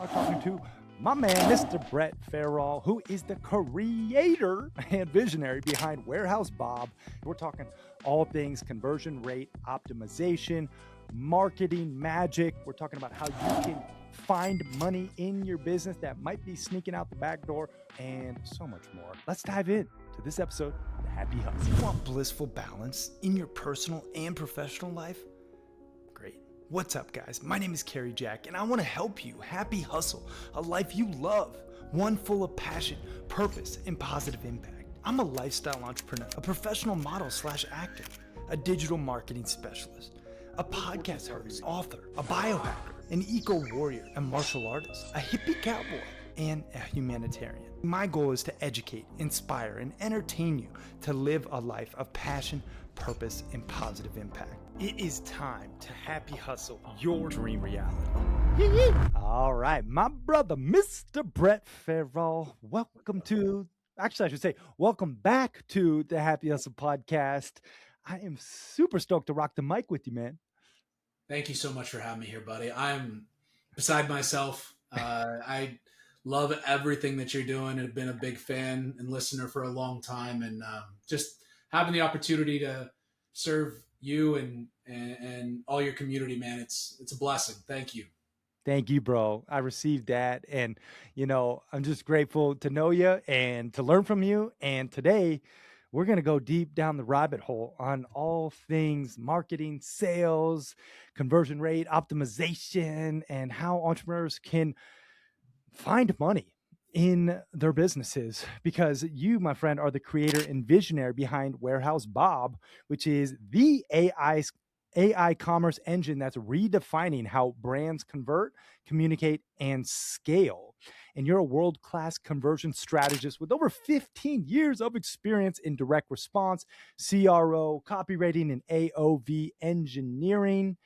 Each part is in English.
are talking to my man, Mr. Brett Fairall, who is the creator and visionary behind Warehouse Bob. We're talking all things conversion rate optimization, marketing magic. We're talking about how you can find money in your business that might be sneaking out the back door, and so much more. Let's dive in to this episode of The Happy Hustle. You want blissful balance in your personal and professional life? Great. What's up, guys? My name is Carrie Jack, and I want to help you happy hustle a life you love, one full of passion, purpose, and positive impact. I'm a lifestyle entrepreneur, a professional model/actor, a digital marketing specialist, a podcast host, author, a biohacker, an eco-warrior, a martial artist, a hippie cowboy, and a humanitarian. My goal is to educate, inspire, and entertain you to live a life of passion, purpose, and positive impact. It is time to happy hustle your dream reality. All right, my brother, Mr. Brett Fairall, welcome back to the Happy Hustle podcast. I am super stoked to rock the mic with you, man. Thank you so much for having me here, buddy. I'm beside myself. I love everything that you're doing and have been a big fan and listener for a long time. And just having the opportunity to serve you and all your community, man, it's a blessing. Thank you. Thank you, bro. I received that. And, I'm just grateful to know you and to learn from you. And today we're going to go deep down the rabbit hole on all things marketing, sales, conversion rate, optimization, and how entrepreneurs can find money in their businesses, because you, my friend, are the creator and visionary behind Warehouse Bob, which is the AI commerce engine that's redefining how brands convert, communicate, and scale. And you're a world-class conversion strategist with over 15 years of experience in direct response, CRO, copywriting, and AOV engineering.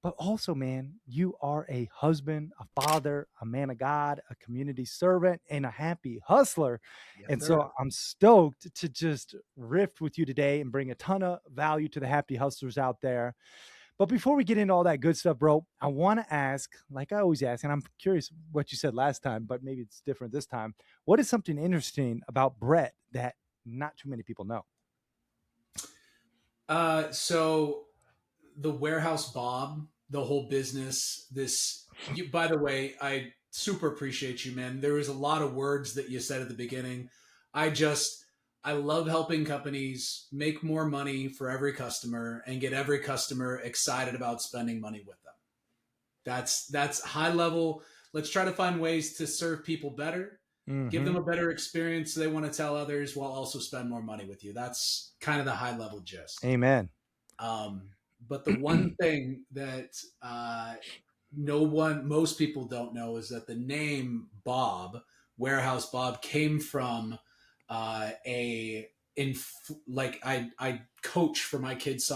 But also, man, you are a husband, a father, a man of God, a community servant, and a happy hustler. Yes, and sir. so I'm stoked to just riff with you today and bring a ton of value to the happy hustlers out there. But before we get into all that good stuff, bro, I want to ask, like I always ask, and I'm curious what you said last time, but maybe it's different this time. What is something interesting about Brett that not too many people know? So the Warehouse Bob, the whole business, by the way, I super appreciate you, man. There was a lot of words that you said at the beginning. I love helping companies make more money for every customer and get every customer excited about spending money with them. That's high level. Let's try to find ways to serve people better, give them a better experience so they want to tell others, while also spend more money with you. That's kind of the high level gist. Amen. But the one thing that most people don't know is that the name Bob, Warehouse Bob, came from I coach for my kids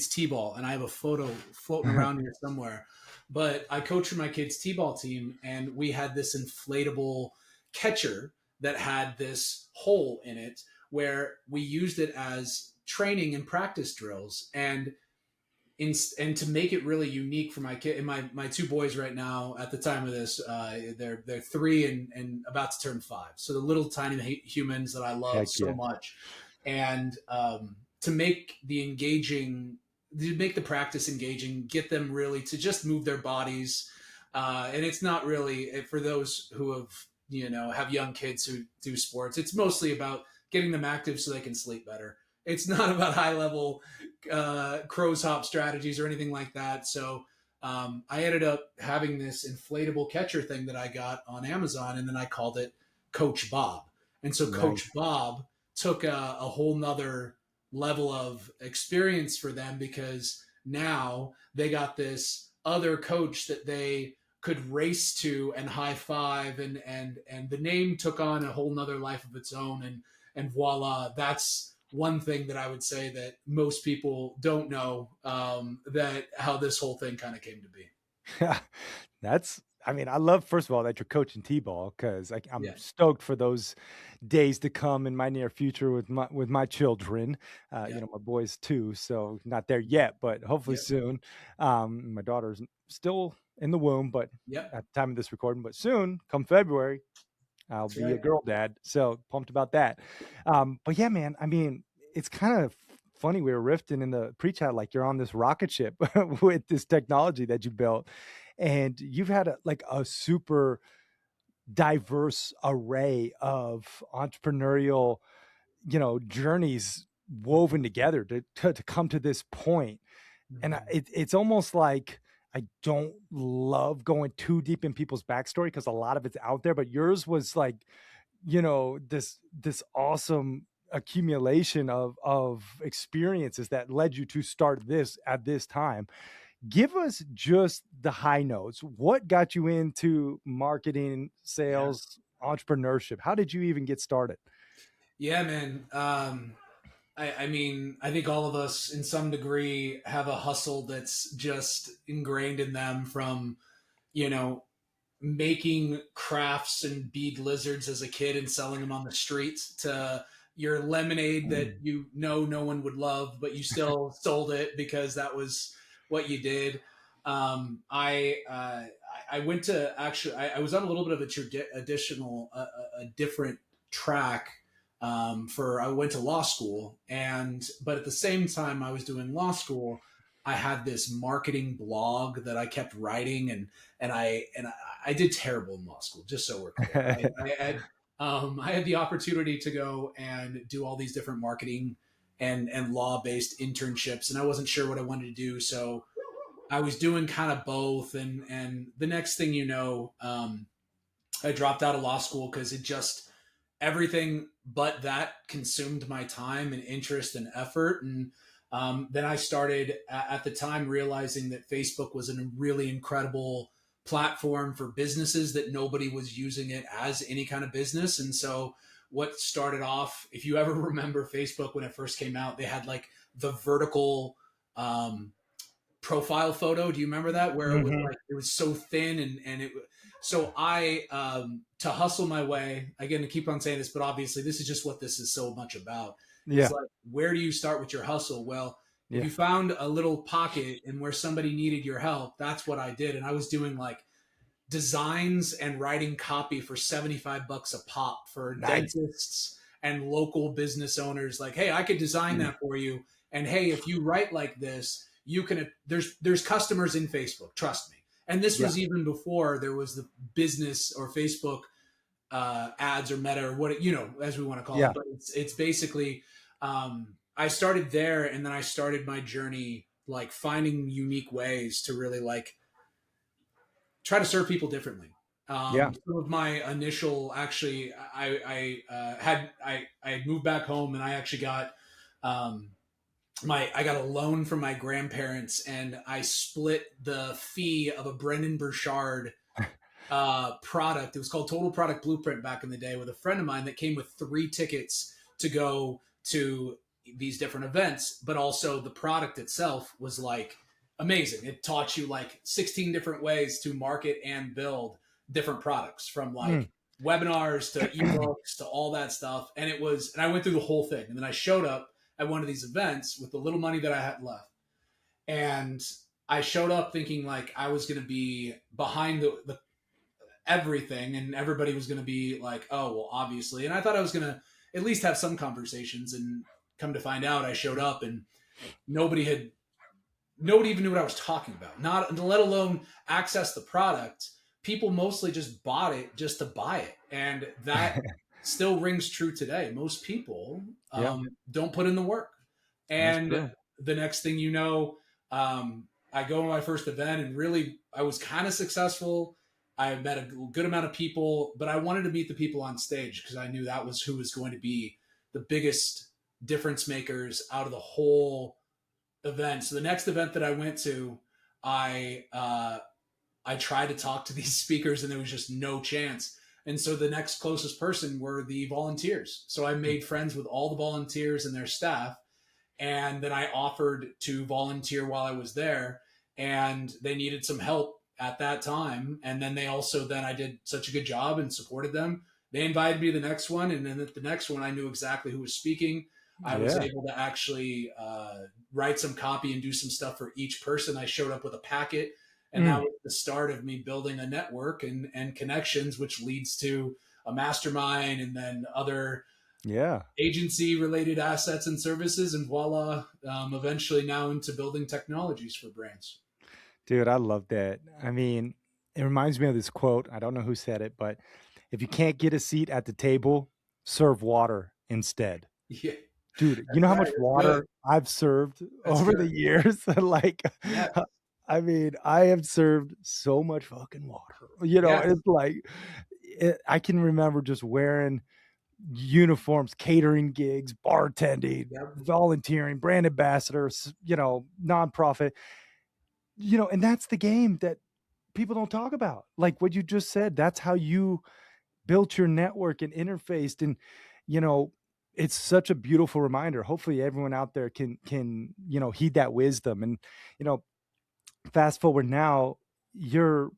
t-ball, and I have a photo floating around here somewhere. But I coach for my kids t-ball team, and we had this inflatable catcher that had this hole in it where we used it as training and practice drills, and to make it really unique for my kid and my two boys right now at the time of this, they're 3 and about to turn 5. So the little tiny humans that I love so much. And to make the practice engaging, get them really to just move their bodies. And it's not really for those who have young kids who do sports. It's mostly about getting them active so they can sleep better. It's not about high level crow's hop strategies or anything like that. So I ended up having this inflatable catcher thing that I got on Amazon, and then I called it Coach Bob. And so nice. Coach Bob took a whole nother level of experience for them, because now they got this other coach that they could race to and high five, and the name took on a whole nother life of its own, and voila, that's one thing that I would say that most people don't know, that how this whole thing kind of came to be. I love, first of all, that you're coaching T-ball, because I'm stoked for those days to come in my near future with my children, my boys too. So not there yet, but hopefully soon. My daughter's still in the womb, but Yep, at the time of this recording, but soon, come February, I'll that's be a right. girl dad. So pumped about that. But yeah, man, I mean, it's kind of funny. We were riffing in the pre-chat, like you're on this rocket ship with this technology that you built, and you've had a super diverse array of entrepreneurial, journeys woven together to come to this point. And Mhm. it's almost like I don't love going too deep in people's backstory because a lot of it's out there, but yours was like, this awesome accumulation of experiences that led you to start this at this time. Give us just the high notes. What got you into marketing, Yeah. sales, entrepreneurship? How did you even get started? Yeah, man. I mean, I think all of us in some degree have a hustle that's just ingrained in them from, you know, making crafts and bead lizards as a kid and selling them on the streets to your lemonade that no one would love, but you still sold it because that was what you did. I went to actually I was on a little bit of a different track for I went to law school but at the same time I was doing law school, I had this marketing blog that I kept writing and I did terrible in law school. Just so we're clear, I had the opportunity to go and do all these different marketing and law based internships, and I wasn't sure what I wanted to do, so I was doing kind of both. And the next thing you know, I dropped out of law school because it just everything but that consumed my time and interest and effort. And then I started at the time realizing that Facebook was a really incredible platform for businesses, that nobody was using it as any kind of business. And so what started off, if you ever remember Facebook when it first came out, they had like the vertical um, profile photo. Do you remember that? Where it was Mhm. like it was so thin and it. So I to hustle my way again, to keep on saying this, but obviously this is just what this is so much about. Is Yeah. like, where do you start with your hustle? Well, if Yeah. you found a little pocket and where somebody needed your help, that's what I did. And I was doing like designs and writing copy for 75 bucks a pop for Nice. dentists and local business owners. Like, hey, I could design that for you. And hey, if you write like this, you can, there's customers in Facebook, trust me. And this Yeah. was even before there was the business or Facebook ads or meta or what, as we want to call it. Yeah. But it's basically, I started there, and then I started my journey, like finding unique ways to really like try to serve people differently. Yeah. Some of my initial, actually, I had moved back home, and I actually got um, I got a loan from my grandparents, and I split the fee of a Brendan Burchard product. It was called Total Product Blueprint back in the day, with a friend of mine that came with 3 tickets to go to these different events. But also the product itself was like amazing. It taught you like 16 different ways to market and build different products, from Mm. like webinars to ebooks to all that stuff. And I went through the whole thing. And then I showed up at one of these events with the little money that I had left. And I showed up thinking like I was going to be behind the everything, and everybody was going to be like, oh well, obviously. And I thought I was going to at least have some conversations, and come to find out, I showed up and nobody had nobody even knew what I was talking about, not let alone access the product. People mostly just bought it just to buy it, and that still rings true today. Most people Yeah. don't put in the work. That's And true. the next thing you know, I go to my first event, and really I was kind of successful. I met a good amount of people, but I wanted to meet the people on stage because I knew that was who was going to be the biggest difference makers out of the whole event. So the next event that I went to, I I tried to talk to these speakers, and there was just no chance. And so the next closest person were the volunteers. So I made friends with all the volunteers and their staff, and then I offered to volunteer while I was there, and they needed some help at that time. And then then I did such a good job and supported them. They invited me to the next one, and then at the next one, I knew exactly who was speaking. I was Yeah. able to actually write some copy and do some stuff for each person. I showed up with a packet, And that Mm. was the start of me building a network and connections, which leads to a mastermind and then other Yeah. agency related assets and services. And voila, eventually now into building technologies for brands. Dude, I love that. I mean, it reminds me of this quote. I don't know who said it, but if you can't get a seat at the table, serve water instead. Yeah, Dude, you that's know how right. much That's good. water I've served That's over the good. years? Like, Yeah. I mean, I have served so much fucking water. You know, Yes. it's like I can remember just wearing uniforms, catering gigs, bartending, Yep. volunteering, brand ambassadors, nonprofit, and that's the game that people don't talk about. Like what you just said, that's how you built your network and interfaced. And, you know, it's such a beautiful reminder. Hopefully everyone out there can, heed that wisdom. And, you know, fast forward now, you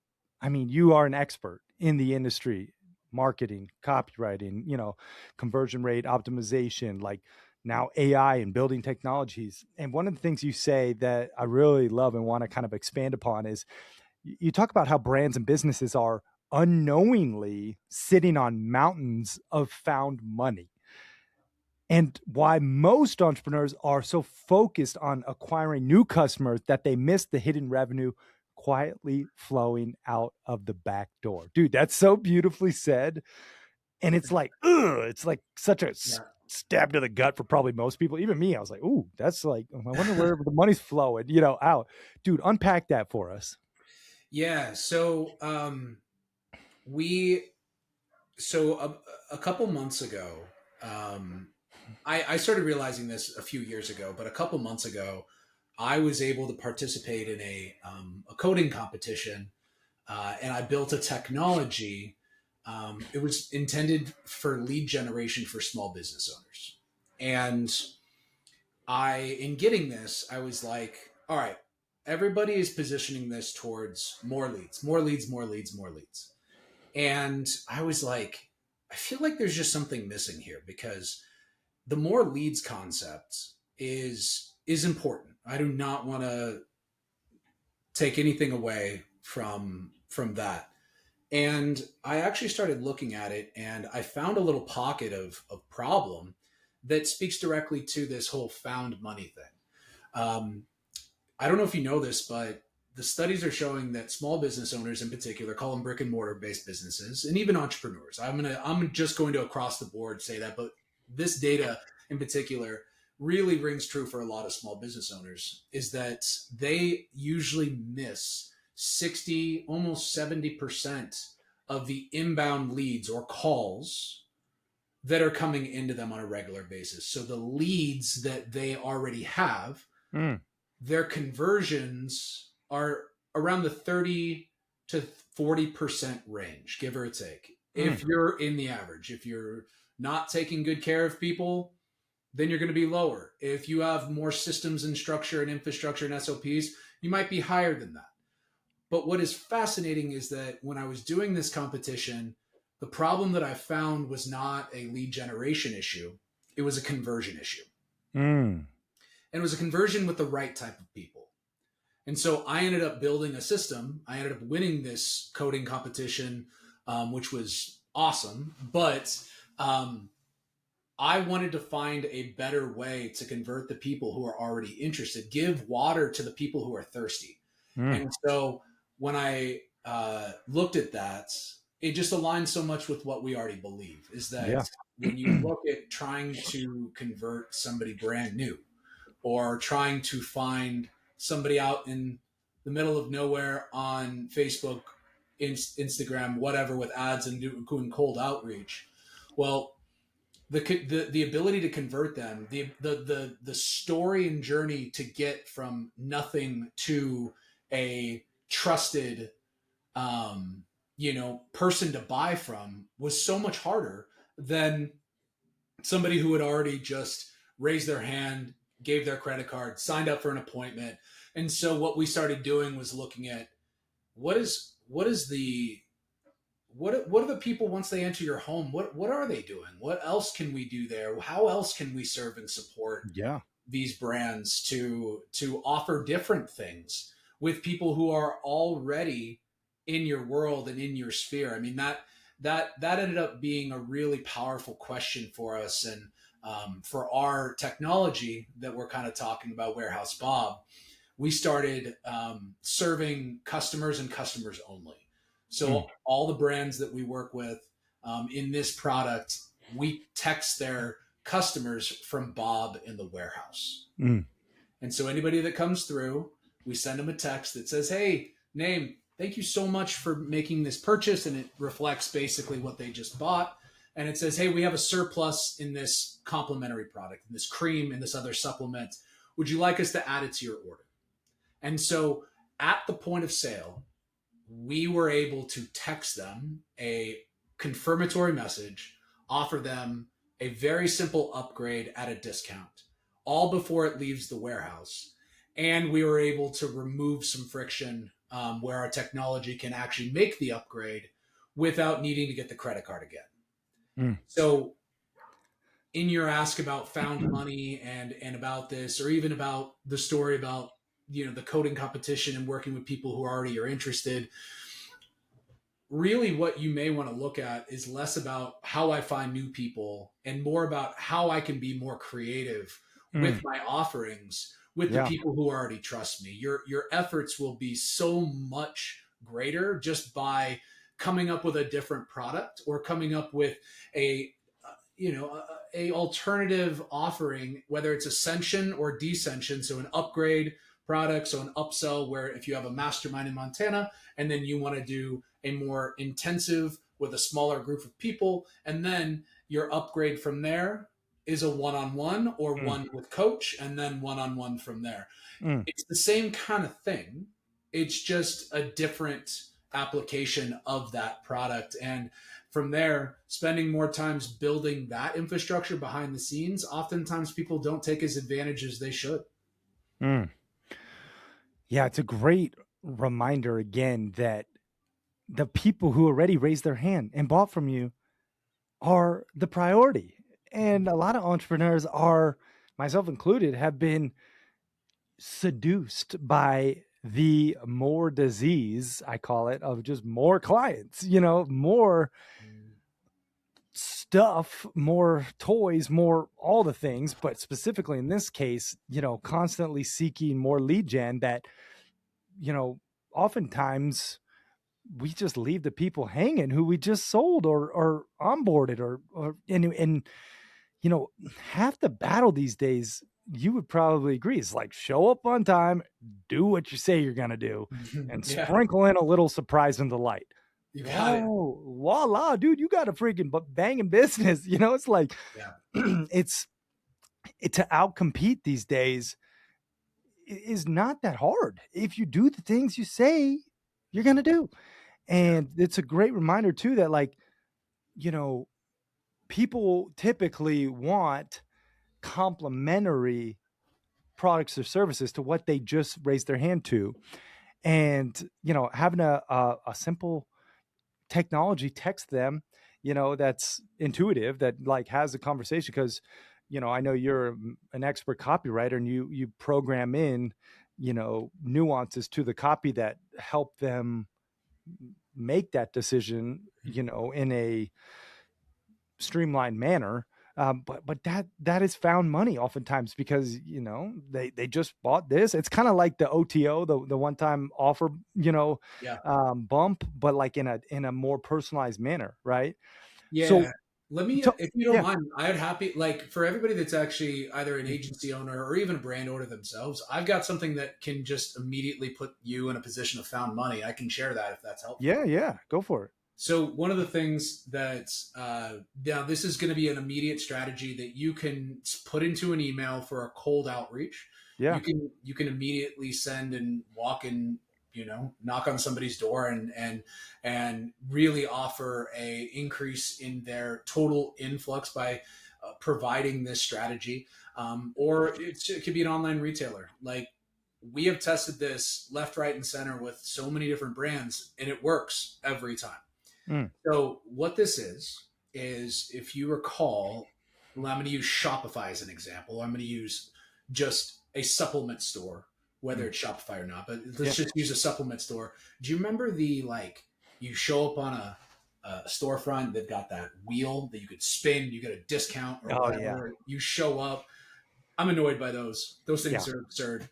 are an expert in the industry, marketing, copywriting, conversion rate optimization, like now AI and building technologies. And one of the things you say that I really love and want to kind of expand upon is you talk about how brands and businesses are unknowingly sitting on mountains of found money, and why most entrepreneurs are so focused on acquiring new customers that they miss the hidden revenue quietly flowing out of the back door. Dude, that's so beautifully said. And it's like, ugh, it's like such a Yeah. stab to the gut for probably most people. Even me, I was like, ooh, that's like, I wonder where the money's flowing, out. Dude, unpack that for us. Yeah. So we so a couple months ago, um, I started realizing this a few years ago, but a couple months ago, I was able to participate in a coding competition, and I built a technology. It was intended for lead generation for small business owners, and in getting this, I was like, all right, everybody is positioning this towards more leads, more leads, more leads, more leads. And I was like, I feel like there's just something missing here because the more leads concept is important. I do not want to take anything away from that. And I actually started looking at it and I found a little pocket of problem that speaks directly to this whole found money thing. Um, I don't know if you know this, but the studies are showing that small business owners in particular, call them brick and mortar based businesses, and even entrepreneurs. I'm just going to across the board say that, but this data in particular really rings true for a lot of small business owners is that they usually miss 60, almost 70% of the inbound leads or calls that are coming into them on a regular basis. So the leads that they already have, Mm, their conversions are around the 30 to 40% range, give or take. mm, If you're in the average, if you're not taking good care of people, then you're going to be lower. If you have more systems and structure and infrastructure and SOPs, you might be higher than that. But what is fascinating is that when I was doing this competition, the problem that I found was not a lead generation issue, it was a conversion issue. mm. And it was a conversion with the right type of people. And so I ended up building a system. I ended up winning this coding competition, which was awesome. But um, I wanted to find a better way to convert the people who are already interested, give water to the people who are thirsty. Mm. And so when I looked at that, it just aligns so much with what we already believe is that Yeah. when you look at trying to convert somebody brand new, or trying to find somebody out in the middle of nowhere on Facebook, Instagram, whatever, with ads and doing cold outreach. Well, the ability to convert them, the story and journey to get from nothing to a trusted person to buy from was so much harder than somebody who had already just raised their hand, gave their credit card, signed up for an appointment. And so what we started doing was looking at what is the what are the people once they enter your home, what are they doing, what else can we do there, how else can we serve and support Yeah. these brands to offer different things with people who are already in your world and in your sphere. I mean, that ended up being a really powerful question for us. And for our technology that we're kind of talking about, Warehouse Bob, we started serving customers and customers only. So all the brands that we work with in this product, we text their customers from Bob in the warehouse. Mm. And so anybody that comes through, we send them a text that says, "Hey, name, thank you so much for making this purchase." And it reflects basically what they just bought. And it says, "Hey, we have a surplus in this complementary product, in this cream, in this other supplement. Would you like us to add it to your order?" And so at the point of sale, we were able to text them a confirmatory message, offer them a very simple upgrade at a discount, all before it leaves the warehouse. And we were able to remove some friction where our technology can actually make the upgrade without needing to get the credit card again. So in your ask about found money and about this, or even about the story about, you know, the coding competition and working with people who already are interested, really what you may want to look at is less about how I find new people and more about how I can be more creative with my offerings with the people who already trust me. Your efforts will be so much greater just by coming up with a different product or coming up with a alternative offering, whether it's ascension or descension. So an upgrade product, so an upsell, where if you have a mastermind in Montana and then you want to do a more intensive with a smaller group of people, and then your upgrade from there is a one-on-one or one with coach, and then one-on-one from there. It's the same kind of thing. It's just a different application of that product. And from there, spending more times building that infrastructure behind the scenes, oftentimes people don't take as advantage as they should. Yeah, it's a great reminder again that the people who already raised their hand and bought from you are the priority. And a lot of entrepreneurs are, myself included, have been seduced by the more disease, I call it, of just more clients, you know, more stuff, more toys, more all the things, but specifically in this case, you know, constantly seeking more lead gen that, you know, oftentimes we just leave the people hanging who we just sold or onboarded or and you know, half the battle these days, you would probably agree, is like show up on time, do what you say you're going to do, and sprinkle in a little surprise and delight. You got it. Voila, dude, you got a freaking banging business. You know, it's like, it's to outcompete these days is not that hard if you do the things you say you're going to do. And it's a great reminder too, that like, you know, people typically want complementary products or services to what they just raised their hand to. And, you know, having a simple technology text them, you know, that's intuitive, that like has a conversation. Because, you know, I know you're an expert copywriter and you program in, you know, nuances to the copy that help them make that decision, you know, in a streamlined manner. But that is found money oftentimes, because, you know, they just bought this. It's kind of like the OTO, the one-time offer, you know, bump, but like in a more personalized manner. Right. Yeah. So let me, if you don't mind, I'd happy, like for everybody that's actually either an agency owner or even a brand owner themselves, I've got something that can just immediately put you in a position of found money. I can share that if that's helpful. Yeah. Go for it. So one of the things that now this is going to be an immediate strategy that you can put into an email for a cold outreach. Yeah. You can immediately send and walk in, you know, knock on somebody's door and really offer a increase in their total influx by providing this strategy. Or it could be an online retailer. Like, we have tested this left, right, and center with so many different brands, and it works every time. So what this is if you recall, I'm going to use Shopify as an example. I'm going to use just a supplement store whether it's Shopify or not, but Yeah. let's just use a supplement store. Do you remember you show up on a storefront, they've got that wheel that you could spin, you get a discount or Oh, whatever. yeah. You show up. I'm annoyed by those. Those things are absurd.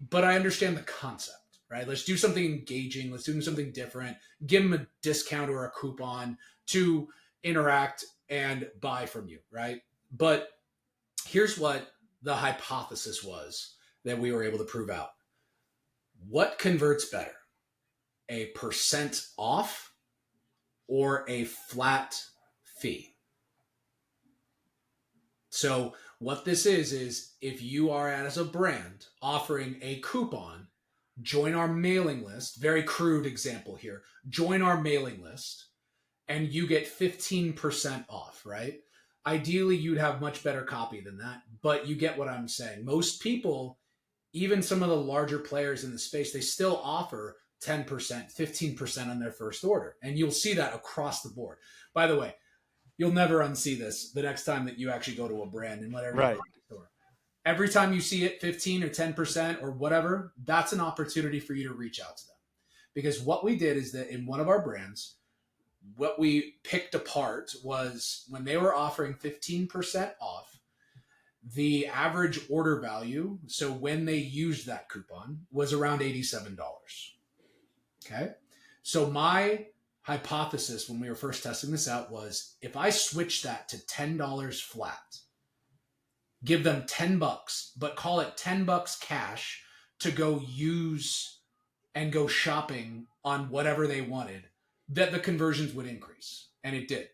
But I understand the concept, right? Let's do something engaging. Let's do something different. Give them a discount or a coupon to interact and buy from you, right? But here's what the hypothesis was that we were able to prove out. What converts better? A percent off or a flat fee? So what this is if you are as a brand offering a coupon, join our mailing list, very crude example here, join our mailing list and you get 15% off, right? Ideally, you'd have much better copy than that, but you get what I'm saying. Most people, even some of the larger players in the space, they still offer 10%, 15% on their first order. And you'll see that across the board. By the way, you'll never unsee this the next time that you actually go to a brand and whatever Right. store. Every time you see it 15 or 10% or whatever, that's an opportunity for you to reach out to them. Because what we did is that in one of our brands, what we picked apart was when they were offering 15% off, the average order value, so when they used that coupon, was around $87. Okay. So my hypothesis when we were first testing this out was if I switch that to $10 flat, give them $10, but call it $10 cash to go use and go shopping on whatever they wanted, that the conversions would increase. And it did.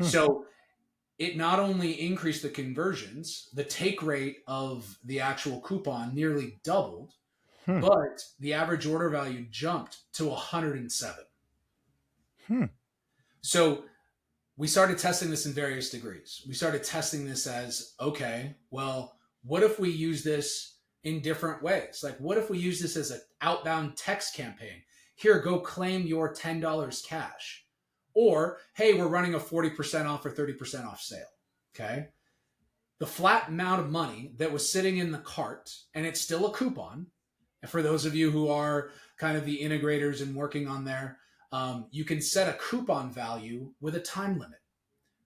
So it not only increased the conversions, the take rate of the actual coupon nearly doubled, but the average order value jumped to 107. So we started testing this in various degrees. We started testing this as, okay, well, what if we use this in different ways? Like, what if we use this as an outbound text campaign? Here, go claim your $10 cash. Or, hey, we're running a 40% off or 30% off sale. Okay. The flat amount of money that was sitting in the cart, and it's still a coupon. And for those of you who are kind of the integrators and working on there, you can set a coupon value with a time limit.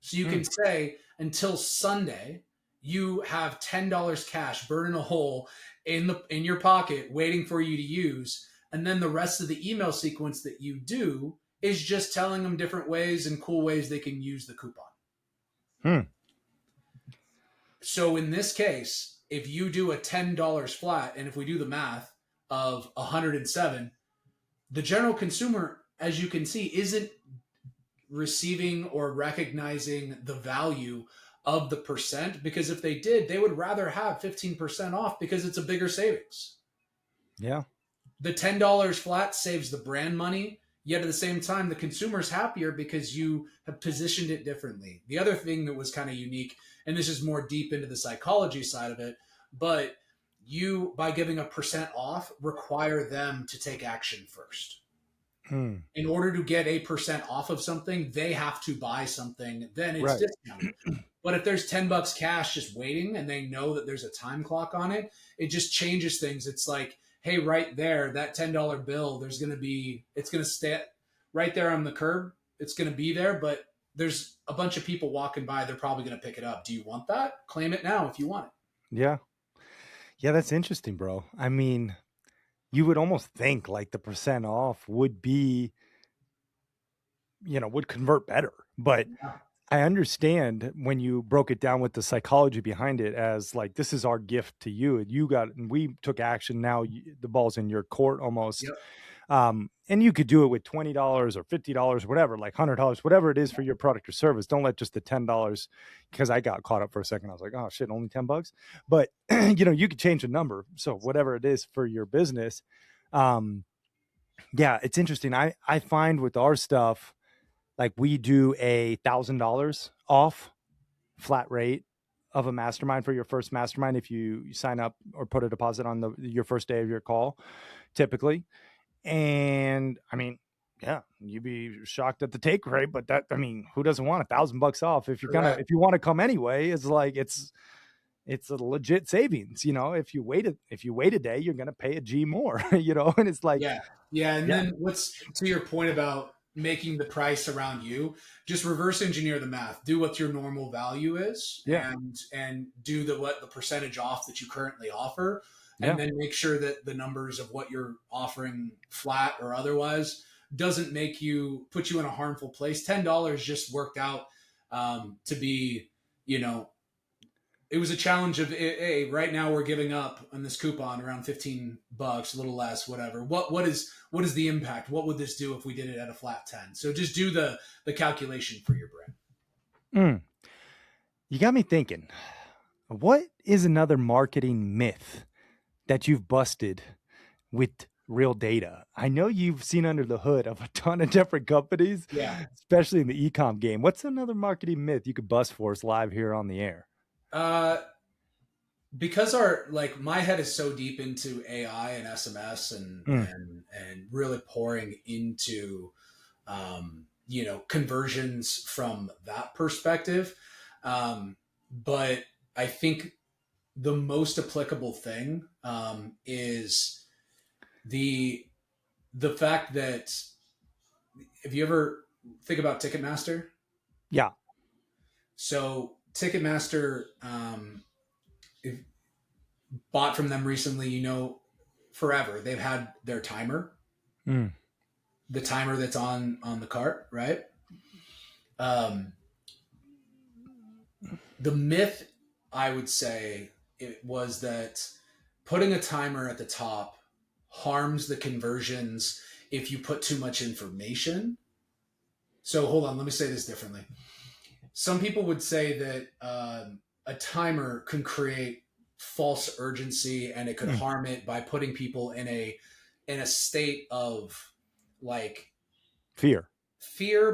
So you can say until Sunday, you have $10 cash burning a hole in your pocket waiting for you to use. And then the rest of the email sequence that you do is just telling them different ways and cool ways they can use the coupon. So in this case, if you do a $10 flat, and if we do the math of 107, the general consumer, as you can see, isn't receiving or recognizing the value of the percent, because if they did, they would rather have 15% off because it's a bigger savings. Yeah. The $10 flat saves the brand money, yet at the same time, the consumer's happier because you have positioned it differently. The other thing that was kind of unique, and this is more deep into the psychology side of it, but you, by giving a percent off, require them to take action first. In order to get a percent off of something, they have to buy something, then it's discounted. But if there's $10 cash just waiting and they know that there's a time clock on it, it just changes things. It's like, hey, right there, that $10 bill, it's going to stay right there on the curb. It's going to be there, but there's a bunch of people walking by. They're probably going to pick it up. Do you want that? Claim it now if you want it. Yeah. Yeah, that's interesting, bro. I mean, you would almost think like the percent off would be, would convert better. But I understand when you broke it down with the psychology behind it as like, this is our gift to you. And we took action. Now the ball's in your court almost. Yep. And you could do it with $20 or $50, whatever, like $100, whatever it is for your product or service. Don't let just the $10, because I got caught up for a second. I was like, oh shit, only $10. But you could change the number. So whatever it is for your business. Yeah, it's interesting. I find with our stuff, like we do $1,000 off flat rate of a mastermind for your first mastermind if you sign up or put a deposit on your first day of your call, typically. And I mean, yeah, you'd be shocked at the take rate, but who doesn't want $1,000 off if you want to come anyway? It's like, it's a legit savings. If you wait a day, you're going to pay a G more, and it's like, Yeah. Yeah. And yeah, then what's to your point about making the price around you, just reverse engineer the math. Do what your normal value is yeah, and do what the percentage off that you currently offer. And yeah. then make sure that the numbers of what you're offering flat or otherwise doesn't put you in a harmful place. $10 just worked out to be, you know, it was a challenge of, hey, right now we're giving up on this coupon around $15, a little less, whatever. What is the impact? What would this do if we did it at a flat 10? So just do the calculation for your brand. Mm. You got me thinking, what is another marketing myth that you've busted with real data? I know you've seen under the hood of a ton of different companies, Yeah. especially in the e-com game. What's another marketing myth you could bust for us live here on the air? Because my head is so deep into AI and SMS and really pouring into conversions from that perspective. But I think the most applicable thing is the fact that if you ever think about Ticketmaster, Yeah. so Ticketmaster bought from them recently, forever. They've had their timer, the timer that's on the cart, right? The myth, I would say, it was that putting a timer at the top harms the conversions if you put too much information. So hold on, let me say this differently. Some people would say that a timer can create false urgency and it could harm it by putting people in a state of like fear,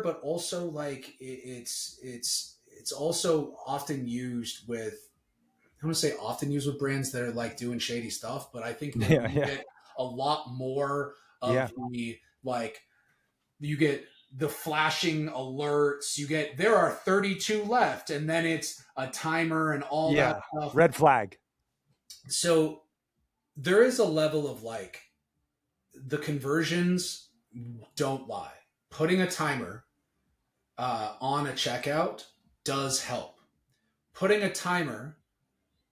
but also like it's also often used with, I want to say often used with brands that are like doing shady stuff, but I think that you get a lot more of the like, you get the flashing alerts, there are 32 left, and then it's a timer and all that stuff. Red flag. So there is a level of like, the conversions don't lie. Putting a timer on a checkout does help. Putting a timer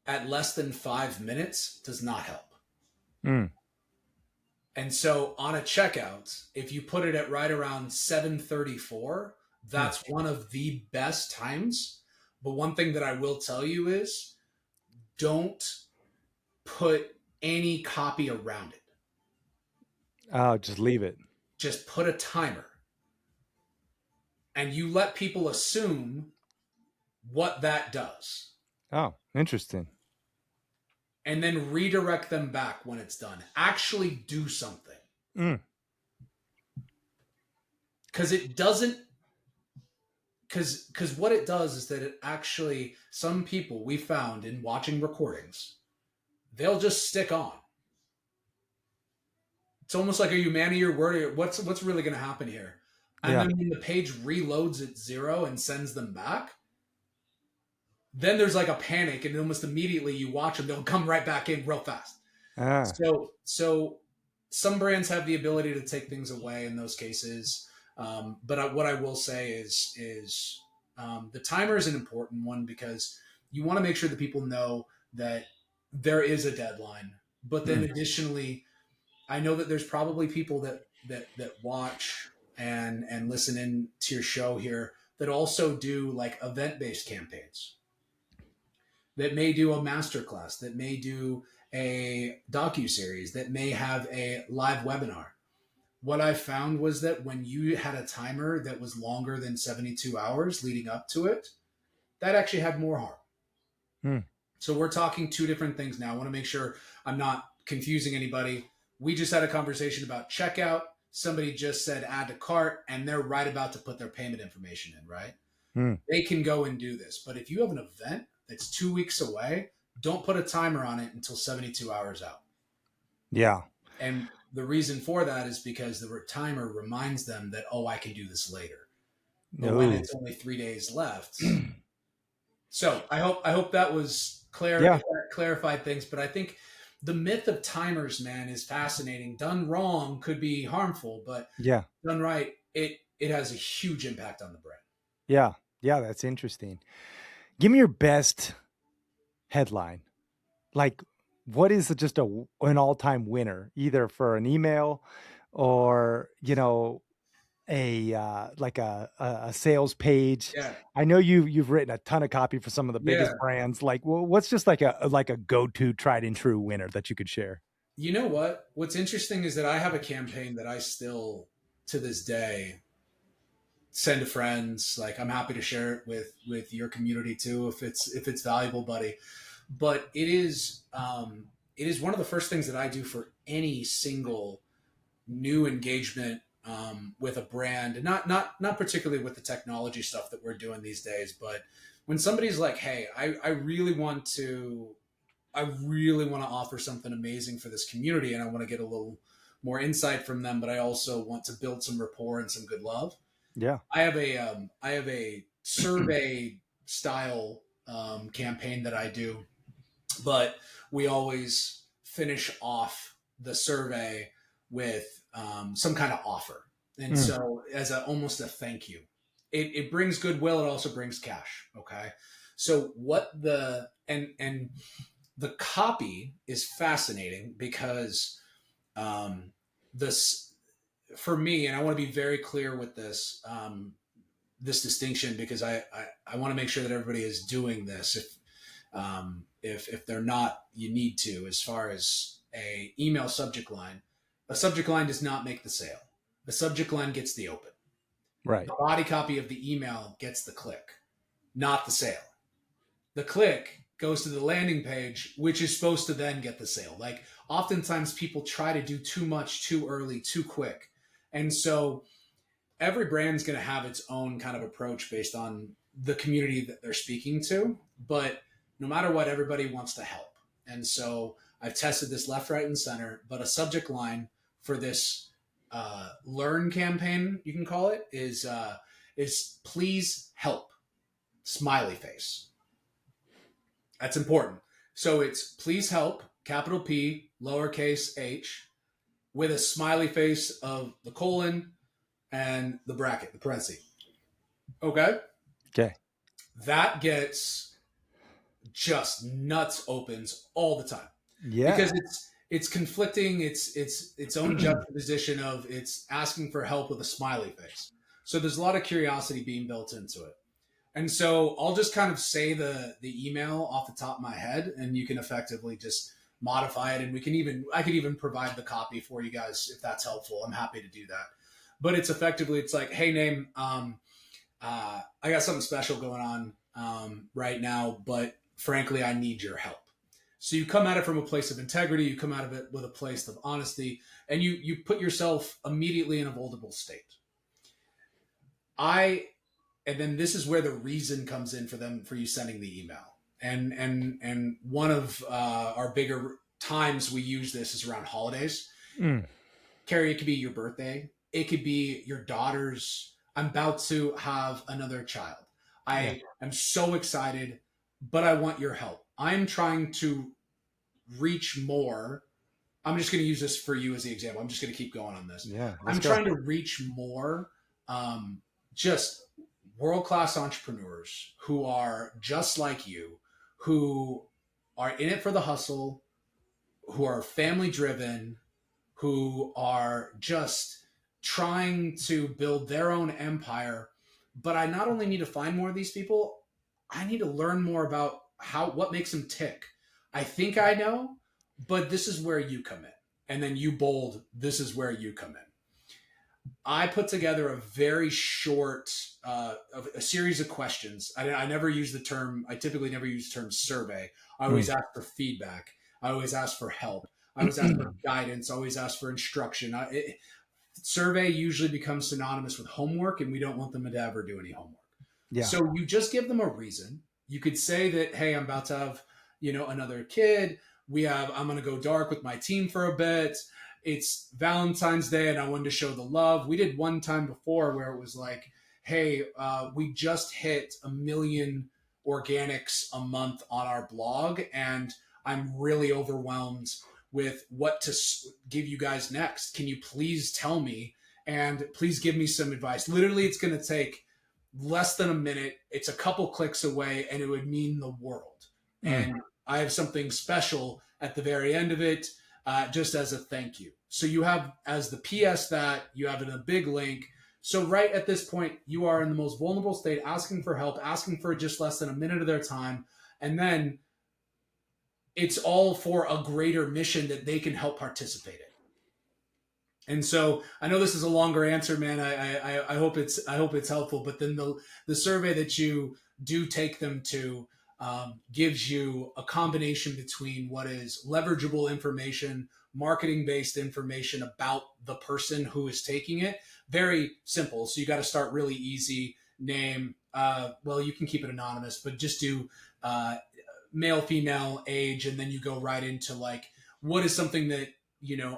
at less than 5 minutes does not help. And so on a checkout, if you put it at right around 7:34, that's one of the best times. But one thing that I will tell you is don't put any copy around it. Oh, just leave it. Just put a timer. And you let people assume what that does. Oh, interesting. And then redirect them back when it's done. Actually do something. Because it doesn't, because what it does is that it actually, some people we found in watching recordings, they'll just stick on. It's almost like, are you man of your word? What's really going to happen here? And then when the page reloads at 0 and sends them back, then there's like a panic, and almost immediately you watch them, they'll come right back in real fast. So some brands have the ability to take things away in those cases. But what I will say is the timer is an important one, because you want to make sure that people know that there is a deadline. But then additionally, I know that there's probably people that watch and listen in to your show here that also do like event-based campaigns, that may do a masterclass, that may do a docuseries, that may have a live webinar. What I found was that when you had a timer that was longer than 72 hours leading up to it, that actually had more harm. So we're talking two different things now. I want to make sure I'm not confusing anybody. We just had a conversation about checkout. Somebody just said add to cart, and they're right about to put their payment information in, right? They can go and do this. But if you have an event that's 2 weeks away, don't put a timer on it until 72 hours out. Yeah. And the reason for that is because the timer reminds them that, oh, I can do this later. But when it's only 3 days left. So I hope that was Yeah. clarified things. But I think the myth of timers, man, is fascinating. Done wrong could be harmful, but Yeah. done right, it has a huge impact on the brand. Yeah. Yeah. That's interesting. Give me your best headline. Like, what is just an all-time winner, either for an email or, like a sales page? Yeah. I know you've written a ton of copy for some of the Yeah. biggest brands. Like, what's just like a go-to tried and true winner that you could share? You know what? What's interesting is that I have a campaign that I still, to this day, send to friends. Like, I'm happy to share it with your community too, if it's valuable, buddy. But it is one of the first things that I do for any single new engagement with a brand, and not particularly with the technology stuff that we're doing these days, but when somebody's like, "Hey, I really want to offer something amazing for this community, and I want to get a little more insight from them, but I also want to build some rapport and some good love." Yeah. I have a survey style campaign that I do, but we always finish off the survey with some kind of offer, and Mm. so as almost a thank you. It brings goodwill. It also brings cash. Okay, so what and the copy is fascinating because this for me, and I want to be very clear with this this distinction, because I want to make sure that everybody is doing this. If they're not, you need to. As far as a subject line does not make the sale. The subject line gets the open. Right. The body copy of the email gets the click, not the sale. The click goes to the landing page, which is supposed to then get the sale. Like, oftentimes people try to do too much too early, too quick. And so every brand's going to have its own kind of approach based on the community that they're speaking to. But no matter what, everybody wants to help. And so I've tested this left, right, and center, but a subject line for this learn campaign, you can call it, is please help, smiley face. That's important. So it's please help, capital P, lowercase h, with a smiley face of the colon and the bracket, the parenthesis. Okay? Okay. That gets just nuts opens all the time. Yeah. Because it's conflicting, its own juxtaposition of it's asking for help with a smiley face. So there's a lot of curiosity being built into it. And so I'll just kind of say the email off the top of my head, and you can effectively just modify it. And I could even provide the copy for you guys if that's helpful. I'm happy to do that. But it's like, hey, name, I got something special going on right now, but frankly, I need your help. So you come at it from a place of integrity. You come out of it with a place of honesty, and you put yourself immediately in a vulnerable state. And then this is where the reason comes in for you sending the email. And one of our bigger times we use this is around holidays. Mm. Carrie, it could be your birthday. It could be your daughter's. I'm about to have another child. I am so excited, but I want your help. I'm trying to reach more. I'm just going to use this for you as the example. I'm just going to keep going on this. Yeah. I'm trying to reach more just world-class entrepreneurs who are just like you, who are in it for the hustle, who are family-driven, who are just trying to build their own empire. But I not only need to find more of these people, I need to learn more about what makes them tick. I think I know, but this is where you come in. And then you bold, this is where you come in. I put together a very short, a series of questions. I typically never use the term survey. I always ask for feedback. I always ask for help. I always ask for guidance. I always ask for instruction. Survey usually becomes synonymous with homework, and we don't want them to ever do any homework. Yeah. So you just give them a reason. You could say that, hey, I'm about to have, another kid. I'm going to go dark with my team for a bit. It's Valentine's Day and I wanted to show the love. We did one time before where it was like, hey, we just hit 1 million organics a month on our blog, and I'm really overwhelmed with what to give you guys next. Can you please tell me and please give me some advice? Literally, it's going to take less than a minute. It's a couple clicks away, and it would mean the world. And I have something special at the very end of it, just as a thank you. So you have, as the PS, that you have in a big link. So right at this point, you are in the most vulnerable state, asking for help, asking for just less than a minute of their time. And then it's all for a greater mission that they can help participate in. And so I know this is a longer answer, man. I hope it's helpful. But then the survey that you do take them to gives you a combination between what is leverageable information, marketing-based information about the person who is taking it. Very simple. So you got to start really easy. Name. Well, you can keep it anonymous, but just do male, female, age, and then you go right into like, what is something that,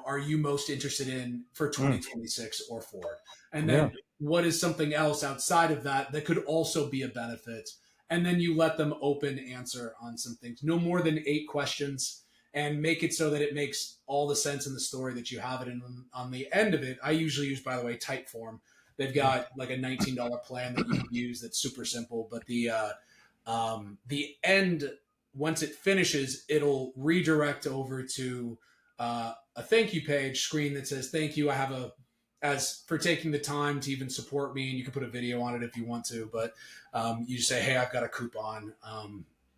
are you most interested in for 2026 or forward? And then what is something else outside of that that could also be a benefit? And then you let them open answer on some things. No more than 8 questions, and make it so that it makes all the sense in the story that you have it. And on the end of it, I usually use, by the way, Typeform. They've got like a $19 plan that you can use that's super simple. But the end, once it finishes, it'll redirect over to a thank you page screen that says, thank you. I have as for taking the time to even support me, and you can put a video on it if you want to, but you say, hey, I've got a coupon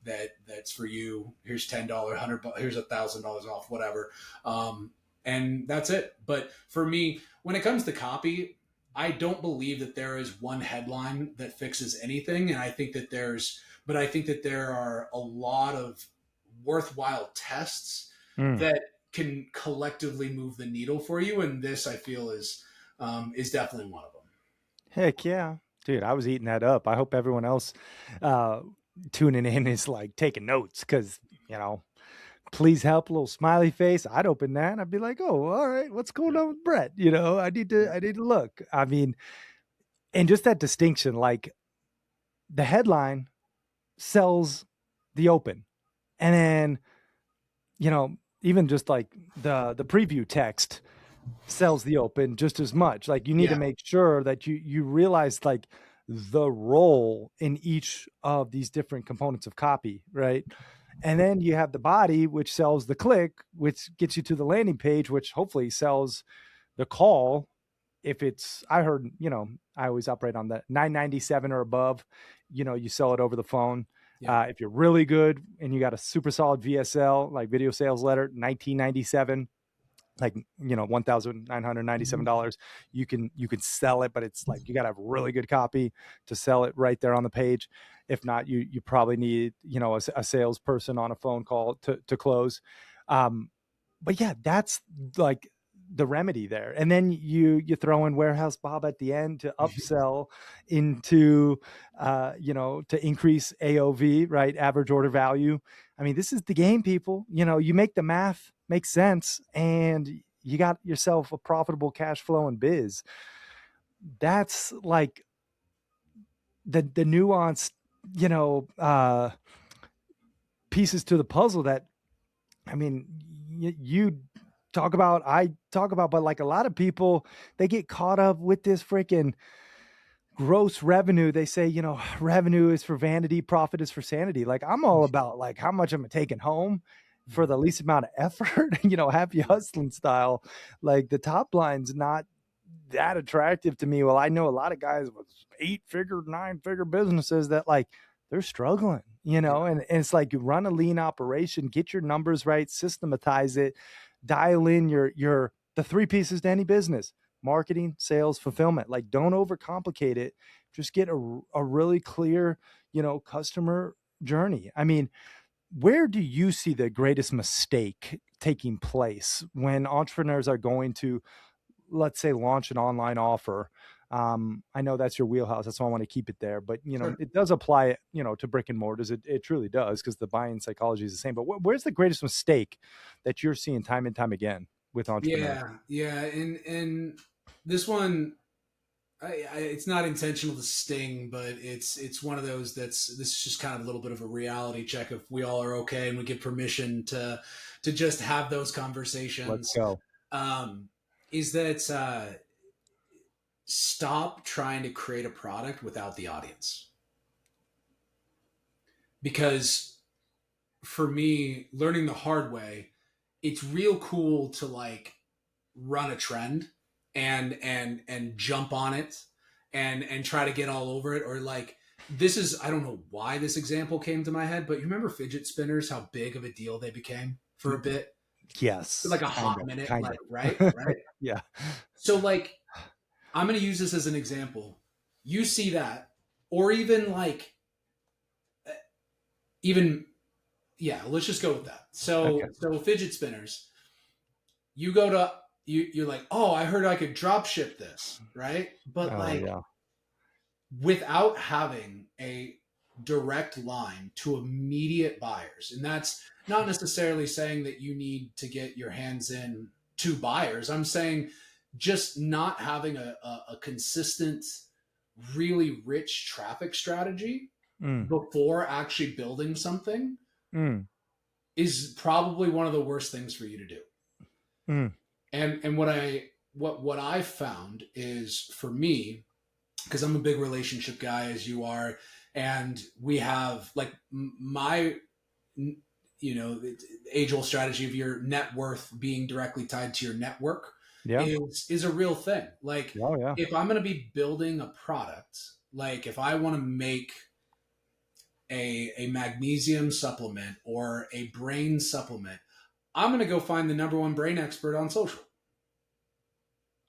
that's for you. Here's $10, $100, here's $1,000 off, whatever. And that's it. But for me, when it comes to copy, I don't believe that there is one headline that fixes anything. And I think that there are a lot of worthwhile tests that can collectively move the needle for you. And this, I feel, is definitely one of them. Heck yeah. Dude, I was eating that up. I hope everyone else tuning in is like taking notes, because, please help, a little smiley face. I'd open that. I'd be like, oh, all right, what's going on with Brett? I need to look. I mean, and just that distinction, like the headline sells the open. And then, even just like the preview text sells the open just as much. Like you need to make sure that you realize like the role in each of these different components of copy, right? And then you have the body, which sells the click, which gets you to the landing page, which hopefully sells the call. If it's, I heard, I always operate on the $9.97 or above, you sell it over the phone. Yeah. If you're really good and you got a super solid VSL, like video sales letter, $19.97, like, $1,997, you can sell it, but it's like, you got to have really good copy to sell it right there on the page. If not, you probably need, a salesperson on a phone call to close. But yeah, that's like the remedy there. And then you throw in Warehouse Bob at the end to upsell into, to increase AOV, right? Average order value. I mean, this is the game, people. You make the math make sense, and you got yourself a profitable cash flow and biz. That's like the nuanced, pieces to the puzzle that, I mean, you talk about, I talk about, but like a lot of people, they get caught up with this freaking gross revenue. They say, revenue is for vanity, profit is for sanity. Like I'm all about like how much am I taking home for the least amount of effort, happy hustling style. Like the top line's not that attractive to me. Well, I know a lot of guys with 8-figure, 9-figure businesses that like they're struggling, and it's like you run a lean operation, get your numbers right, systematize it, dial in the 3 pieces to any business: marketing, sales, fulfillment. Like don't overcomplicate it. Just get a really clear, customer journey. I mean, where do you see the greatest mistake taking place when entrepreneurs are going to, let's say, launch an online offer? I know that's your wheelhouse. That's why I want to keep it there. But, Sure. It does apply, to brick and mortars. It truly does, because the buying psychology is the same. But where's the greatest mistake that you're seeing time and time again with entrepreneurs? Yeah. And this one, it's not intentional to sting, but it's one of those this is just kind of a little bit of a reality check if we all are okay and we give permission to just have those Let's conversations. go. Um, is that stop trying to create a product without the audience, because for me, learning the hard way, it's real cool to like run a trend and jump on it and try to get all over it, or like this is, I don't know why this example came to my head, but you remember fidget spinners, how big of a deal they became for a bit, for Yes, like a hot minute, kind like of. right. Yeah. So like I'm going to use this as an example. You see that, or even like even yeah, let's just go with that. Okay. So fidget spinners, you go to you're like, oh, I heard I could drop ship this, right? But Oh like yeah. without having a direct line to immediate buyers, and that's not necessarily saying that you need to get your hands in to buyers. I'm saying just not having a consistent, really rich traffic strategy Mm, before actually building something mm, is probably one of the worst things for you to do. mm. And what I found is, for me, because I'm a big relationship guy as you are, and we have like my age old strategy of your net worth being directly tied to your network Yeah. is a real thing. Like Oh yeah. if I'm going to be building a product, like if I want to make a magnesium supplement or a brain supplement, I'm going to go find the number one brain expert on social.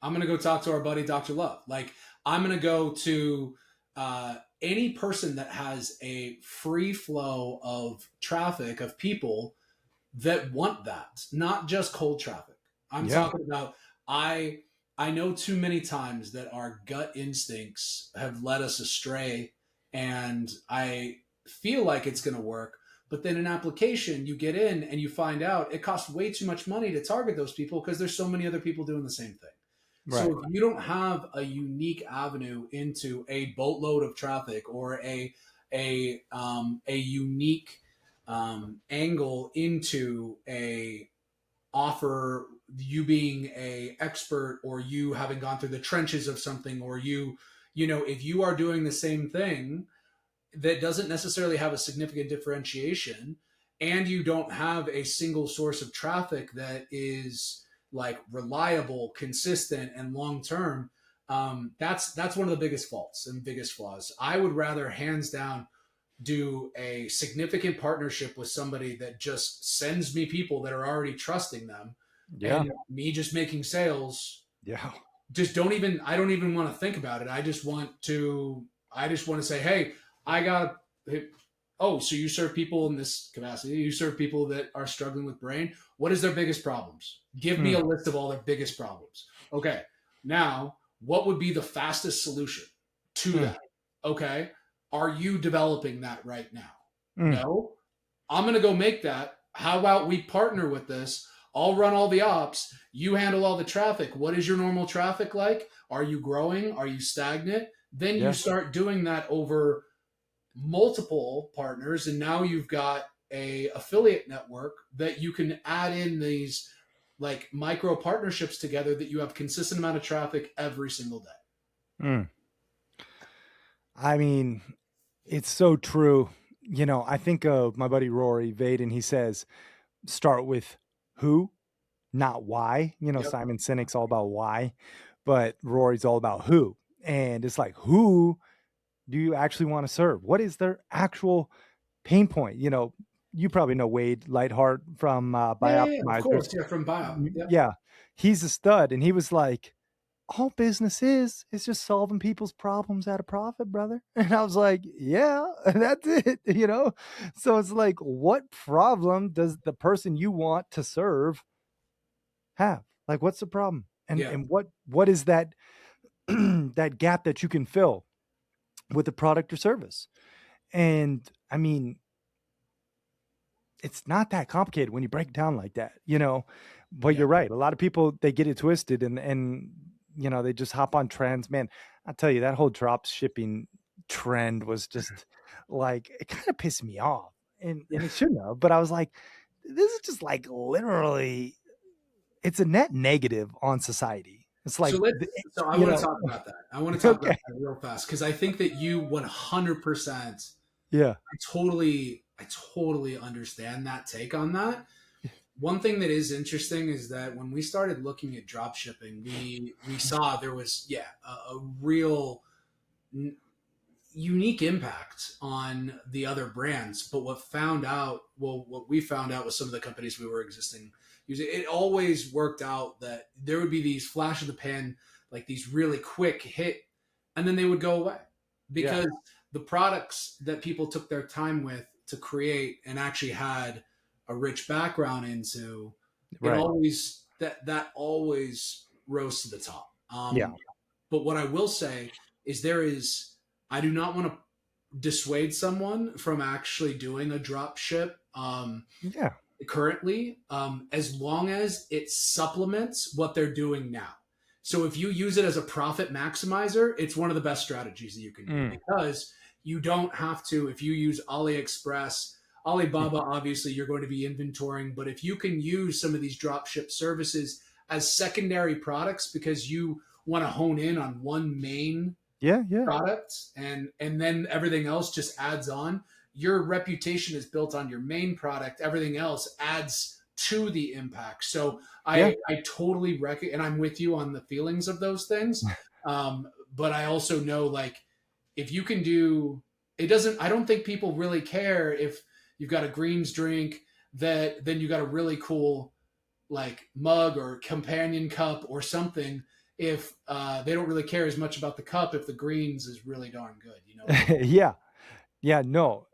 I'm going to go talk to our buddy, Dr. Love. Like, I'm going to go to any person that has a free flow of traffic, of people that want that, not just cold traffic. I'm Yeah. talking about, I, I know too many times that our gut instincts have led us astray, and I feel like it's going to work. But then an application, you get in and you find out it costs way too much money to target those people because there's so many other people doing the same thing. Right. So if you don't have a unique avenue into a boatload of traffic, or a unique angle into a offer, you being a expert, or you having gone through the trenches of something, or if you are doing the same thing that doesn't necessarily have a significant differentiation, and you don't have a single source of traffic that is like reliable, consistent, and long term, that's one of the biggest faults and biggest flaws. I would rather, hands down, do a significant partnership with somebody that just sends me people that are already trusting them, Yeah. and me just making sales. Yeah. Just don't even I don't even want to think about it. I just want to say, hey, I got oh, so you serve people in this capacity. You serve people that are struggling with brain. What is their biggest problems? Give me Mm, a list of all their biggest problems. Okay. Now, what would be the fastest solution to mm, that? Okay. Are you developing that right now? mm. No. I'm going to go make that. How about we partner with this? I'll run all the ops. You handle all the traffic. What is your normal traffic like? Are you growing? Are you stagnant? Then you Yeah. start doing that over multiple partners, and now you've got a affiliate network that you can add in these like micro partnerships together, that you have consistent amount of traffic every single day. Mm. I mean, it's so true. I think of my buddy Rory Vaden. He says, start with who, not why. Yep. Simon Sinek's all about why, but Rory's all about who. And it's like, who do you actually want to serve? What is their actual pain point? You probably know Wade Lightheart from Buy Yeah, of Optimizers. course. Yeah, from buyout. Yep. Yeah, he's a stud. And he was like, all business is just solving people's problems at a profit, brother. And I was like, yeah, that's it. So it's like, what problem does the person you want to serve have? Like, what's the problem? And Yeah. and what is that that gap that you can fill with the product or service? And I mean, it's not that complicated when you break it down like that. But Yeah. you're right. A lot of people, they get it twisted, and they just hop on trends. Man, I tell you, that whole drop shipping trend was just like, it kind of pissed me off, and it shouldn't have, but I was like, this is just like literally, it's a net negative on society. It's So like, let's. So I you want to know, talk about that. I want to talk about okay. that real fast because I think that you 100%. Yeah. I totally understand that take on that. One thing that is interesting is that when we started looking at drop shipping, we saw there was a real unique impact on the other brands. But what we found out with some of the companies we were existing using, it always worked out that there would be these flash of the pan, like these really quick hit, and then they would go away Yeah. because the products that people took their time with to create and actually had a rich background into, it Right. always that always rose to the top. Yeah. But what I will say is I do not want to dissuade someone from actually doing a drop ship Yeah. currently, as long as it supplements what they're doing now. So if you use it as a profit maximizer, it's one of the best strategies that you can do Mm. because you don't have to, if you use AliExpress, Alibaba, obviously you're going to be inventorying, but if you can use some of these drop ship services as secondary products because you want to hone in on one main Yeah. Yeah. product and then everything else just adds on, your reputation is built on your main product, everything else adds to the impact. So Yeah. I totally and I'm with you on the feelings of those things. But I also know, like, if you can do it, doesn't, I don't think people really care if you've got a greens drink that then you got a really cool like mug or companion cup or something, if they don't really care as much about the cup if the greens is really darn good. You know what I mean? Yeah. Yeah. No,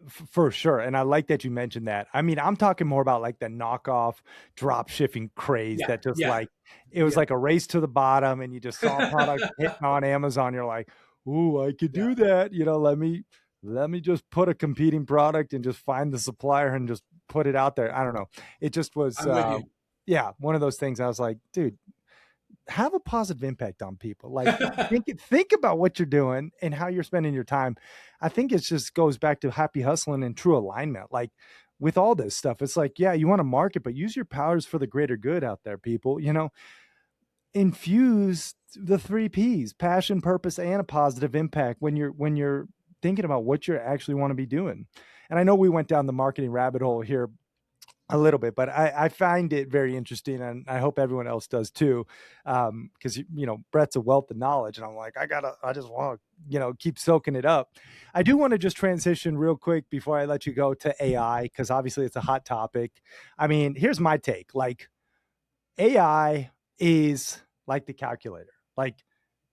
for sure. And I like that you mentioned that. I mean, I'm talking more about like the knockoff drop shipping craze Yeah, that just yeah, like, it was yeah, like a race to the bottom, and you just saw a product hitting on Amazon. You're like, ooh, I could yeah. do that. Let me just put a competing product and just find the supplier and just put it out there. I don't know. It just was, I'm with you. yeah, one of those things. I was like, dude, have a positive impact on people. Like, think about what you're doing and how you're spending your time. I think it just goes back to happy hustling and true alignment. Like, with all this stuff, it's like, yeah, you want to market, but use your powers for the greater good out there, people. Infuse the 3 P's: passion, purpose, and a positive impact when you're thinking about what you actually want to be doing. And I know we went down the marketing rabbit hole here a little bit, but I find it very interesting, and I hope everyone else does too. Because Brett's a wealth of knowledge, and I'm like, I just want to keep soaking it up. I do want to just transition real quick before I let you go to AI, because obviously it's a hot topic. I mean, here's my take: like, AI is like the calculator. Like,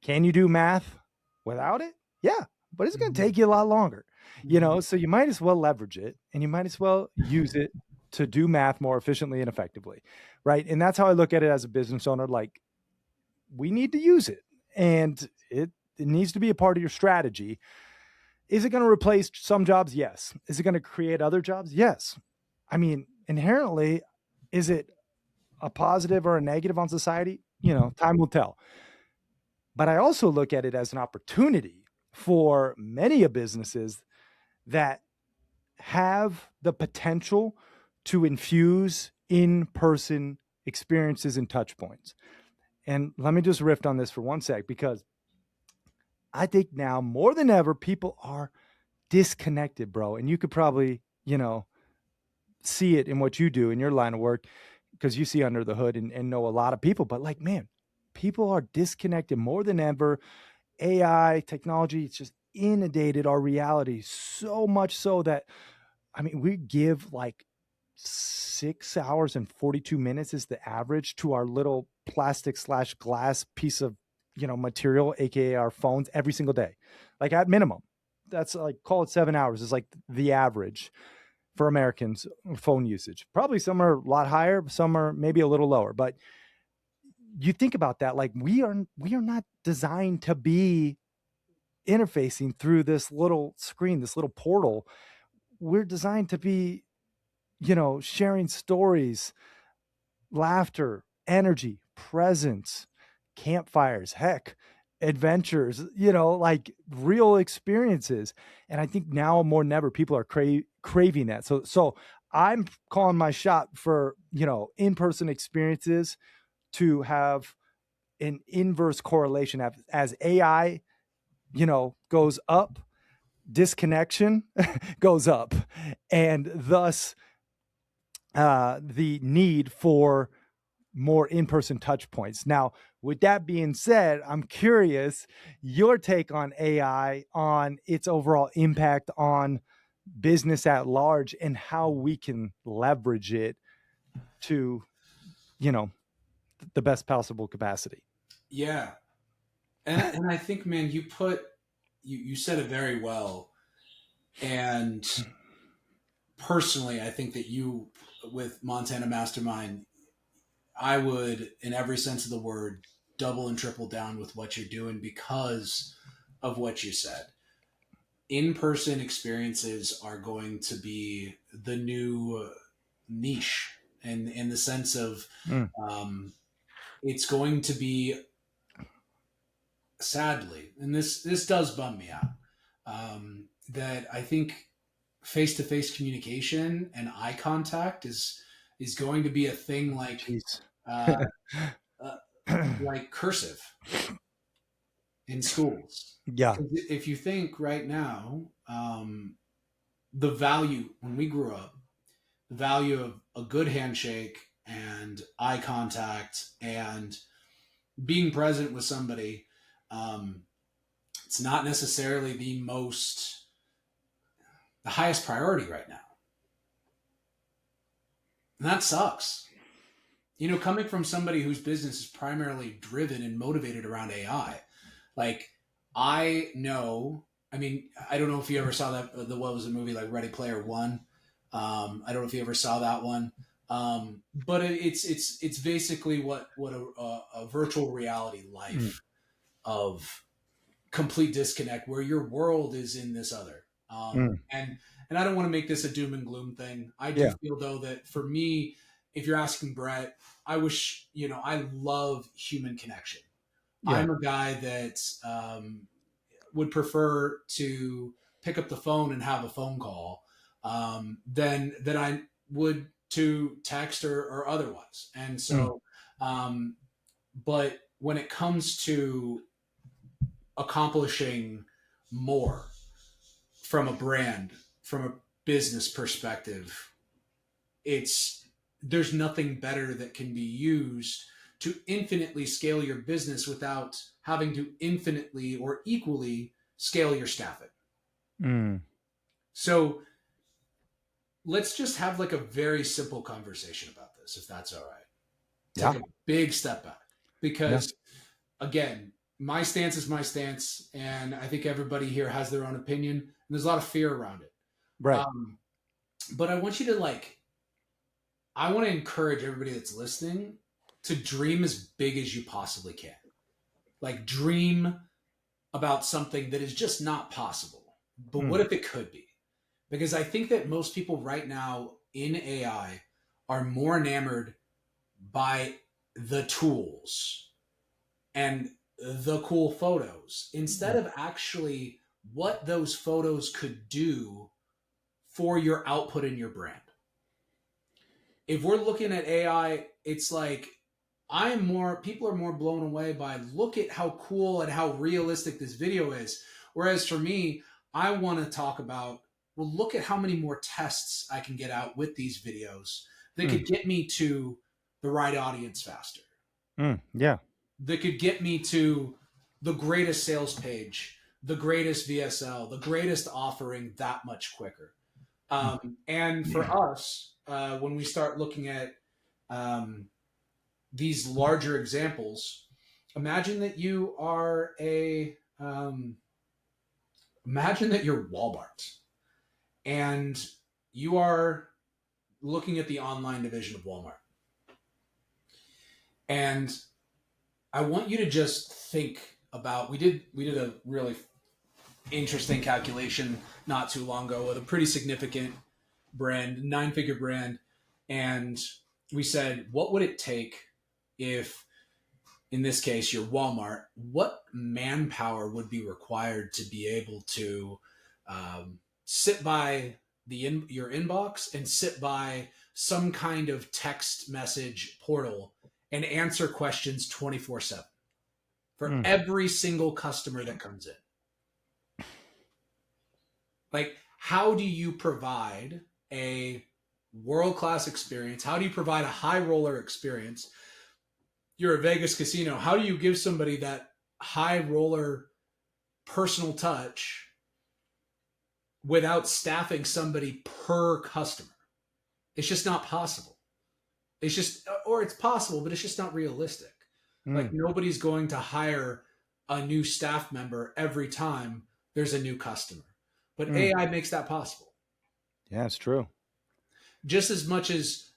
can you do math without it? Yeah, but it's going to Mhm, take you a lot longer. mhm. So you might as well leverage it, and you might as well use it to do math more efficiently and effectively. Right. And that's how I look at it as a business owner. Like, we need to use it, and it needs to be a part of your strategy. Is it going to replace some jobs? Yes. Is it going to create other jobs? Yes. I mean, inherently, is it a positive or a negative on society? Time will tell. But I also look at it as an opportunity for many of businesses that have the potential to infuse in-person experiences and touch points. And let me just riff on this for one sec, because I think now more than ever, people are disconnected, bro. And you could probably, see it in what you do in your line of work, because you see under the hood and know a lot of people. But like, man, people are disconnected more than ever. AI technology, it's just inundated our reality so much so that, I mean, we give like 6 hours and 42 minutes is the average to our little plastic slash glass piece of material, aka our phones, every single day. Like, at minimum, that's like, call it 7 hours is like the average for Americans phone usage. Probably some are a lot higher, some are maybe a little lower. But you think about that, like, we are not designed to be interfacing through this little screen, this little portal. We're designed to be, sharing stories, laughter, energy, presence, campfires, heck, adventures, you know, like real experiences. And I think now more than ever, people are craving that. So I'm calling my shot for, you know, in-person experiences to have an inverse correlation as AI, you know, goes up, disconnection goes up, and thus the need for more in-person touch points. Now, with that being said, I'm curious your take on AI, on its overall impact on business at large, and how we can leverage it to, you know, the best possible capacity. Yeah. And I think, man, you said it very well. And personally, I think that you, with Montana Mastermind, I would, in every sense of the word, double and triple down with what you're doing because of what you said. In-person experiences are going to be the new niche, and in the sense of Mm. it's going to be, sadly, and this does bum me out, that I think face-to-face communication and eye contact is going to be a thing Jeez. uh, uh, like cursive in schools. Yeah. 'Cause if you think right now, the value when we grew up, the value of a good handshake and eye contact and being present with somebody, um, it's not necessarily the highest priority right now. And that sucks. You know, coming from somebody whose business is primarily driven and motivated around AI, like I know, I mean, I don't know if you ever saw what was a movie like Ready Player One. I don't know if you ever saw that one. But it's basically what a virtual reality life of complete disconnect where your world is in this other. Mm. And I don't want to make this a doom and gloom thing. I do Yeah. feel though that for me, if you're asking Brett, I wish, you know, I love human connection. Yeah. I'm a guy that would prefer to pick up the phone and have a phone call than I would to text or otherwise. And Mm. so, but when it comes to accomplishing more from a brand, from a business perspective, there's nothing better that can be used to infinitely scale your business without having to infinitely or equally scale your staffing. Mm. So let's just have like a very simple conversation about this, if that's all right. Yeah. Take a big step back Yeah. because, again, my stance is my stance, and I think everybody here has their own opinion, and there's a lot of fear around it. Right. But I want you to I want to encourage everybody that's listening to dream as big as you possibly can. Like dream about something that is just not possible. But what if it could be? Because I think that most people right now in AI are more enamored by the tools and the cool photos instead of actually what those photos could do for your output in your brand. If we're looking at AI, it's like people are more blown away by look at how cool and how realistic this video is. Whereas for me, I want to talk about, well, look at how many more tests I can get out with these videos that could get me to the right audience faster. Yeah. That could get me to the greatest sales page, the greatest VSL, the greatest offering that much quicker. And for us, when we start looking at these larger examples, imagine that you are imagine that you're Walmart and you are looking at the online division of Walmart. And I want you to just think about, we did a really interesting calculation not too long ago with a pretty significant brand, 9-figure brand. And we said, what would it take if in this case, your Walmart, what manpower would be required to be able to sit by your inbox and sit by some kind of text message portal and answer questions 24/7 for Mm. every single customer that comes in? Like, how do you provide a world-class experience? How do you provide a high roller experience? You're a Vegas casino. How do you give somebody that high roller personal touch without staffing somebody per customer? It's just not possible. It's just, or it's possible, but it's just not realistic. Like, Mm. nobody's going to hire a new staff member every time there's a new customer. But Mm. AI makes that possible. Yeah, it's true. Just as much as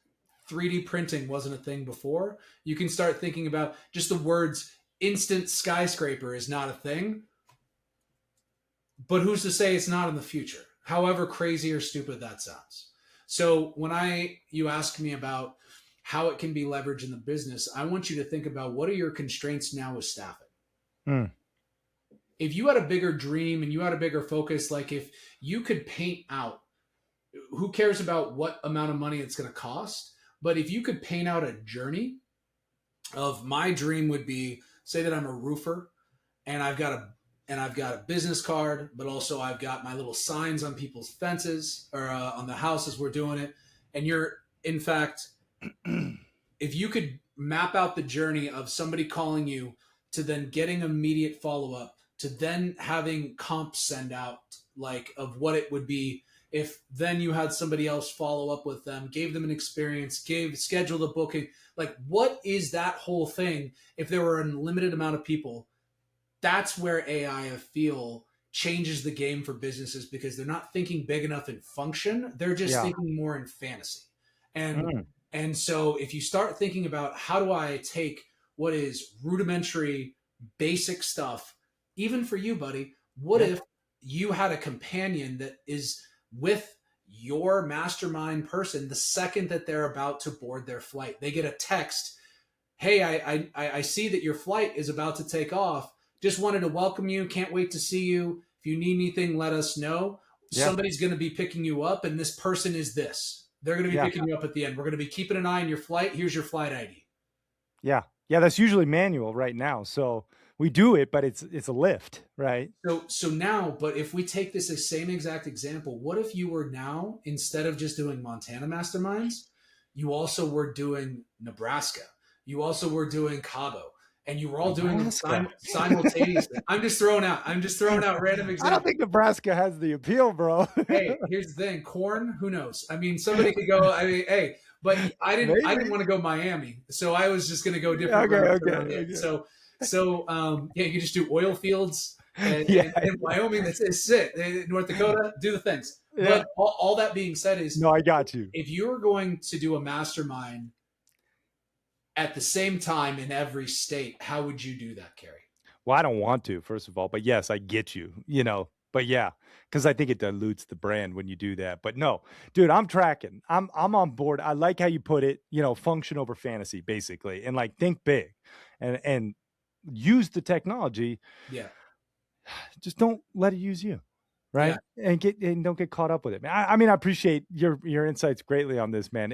3D printing wasn't a thing before, you can start thinking about just the words instant skyscraper is not a thing. But who's to say it's not in the future? However crazy or stupid that sounds. So when you ask me about how it can be leveraged in the business, I want you to think about, what are your constraints now with staffing? Mm. If you had a bigger dream and you had a bigger focus, like if you could paint out, who cares about what amount of money it's going to cost? But if you could paint out a journey of, my dream would be, say that I'm a roofer and I've got a business card, but also I've got my little signs on people's fences or on the houses we're doing it. And you're, in fact, if you could map out the journey of somebody calling you to then getting immediate follow-up to then having comps send out, like, of what it would be if then you had somebody else follow up with them, gave them an experience, scheduled a booking. Like, what is that whole thing if there were a limited amount of people? That's where AI, I feel, changes the game for businesses, because they're not thinking big enough in function. They're just Yeah. thinking more in fantasy. And Mm. and so if you start thinking about, how do I take what is rudimentary, basic stuff, even for you, buddy, what Yeah. if you had a companion that is with your mastermind person the second that they're about to board their flight? They get a text, hey, I see that your flight is about to take off. Just wanted to welcome you. Can't wait to see you. If you need anything, let us know. Yeah. Somebody's going to be picking you up, and this person is this. They're going to be Yeah. picking you up at the end. We're going to be keeping an eye on your flight. Here's your flight ID. Yeah. Yeah. That's usually manual right now. So we do it, but it's a lift, right? So now, but if we take this as same exact example, what if you were now, instead of just doing Montana masterminds, you also were doing Nebraska, you also were doing Cabo, and you were all doing them simultaneously? I'm just throwing out random I don't examples. think Nebraska has the appeal, bro. Hey, here's the thing: corn. Who knows? I mean, somebody could go. I mean, hey, but I didn't want to go Miami, so I was just going to go different routes around it. So yeah, you just do oil fields and Wyoming. That's it. North Dakota, do the things. Yeah. But all that being said is, No, I got you. if you're going to do a mastermind at the same time in every state, how would you do that, Carrie? Well, I don't want to, first of all, but yes, I get you, but yeah, because I think it dilutes the brand when you do that. But no, dude, I'm tracking. I'm on board. I like how you put it, function over fantasy, basically, and like think big and use the technology. Yeah. Just don't let it use you. Right. Yeah. And don't get caught up with it. I mean, I appreciate your insights greatly on this, man.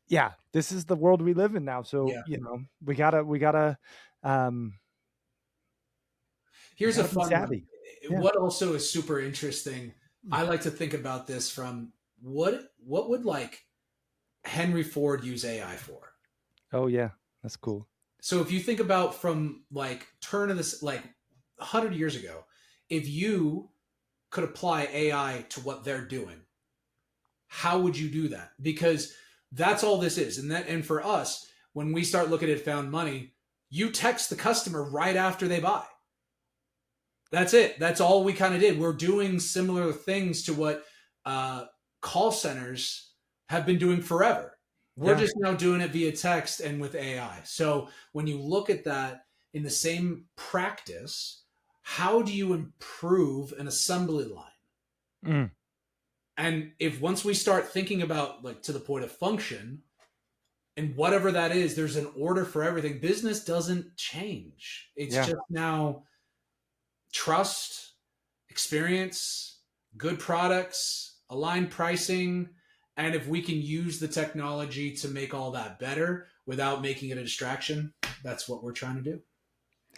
Yeah, this is the world we live in now. So, we gotta, here's a fun one. Yeah. What also is super interesting, I like to think about this from what would like Henry Ford use AI for? Oh yeah, that's cool. So if you think about from like turn of this, like 100 years ago, if you could apply AI to what they're doing, how would you do that? Because that's all this is. And for us, when we start looking at found money, you text the customer right after they buy. That's it. That's all we kind of did. We're doing similar things to what call centers have been doing forever. We're just now doing it via text and with AI. So when you look at that in the same practice, how do you improve an assembly line? Mm. And if once we start thinking about, like, to the point of function, And whatever that is, there's an order for everything. Business doesn't change. It's Yeah. just now trust, experience, good products, aligned pricing. And if we can use the technology to make all that better without making it a distraction, that's what we're trying to do.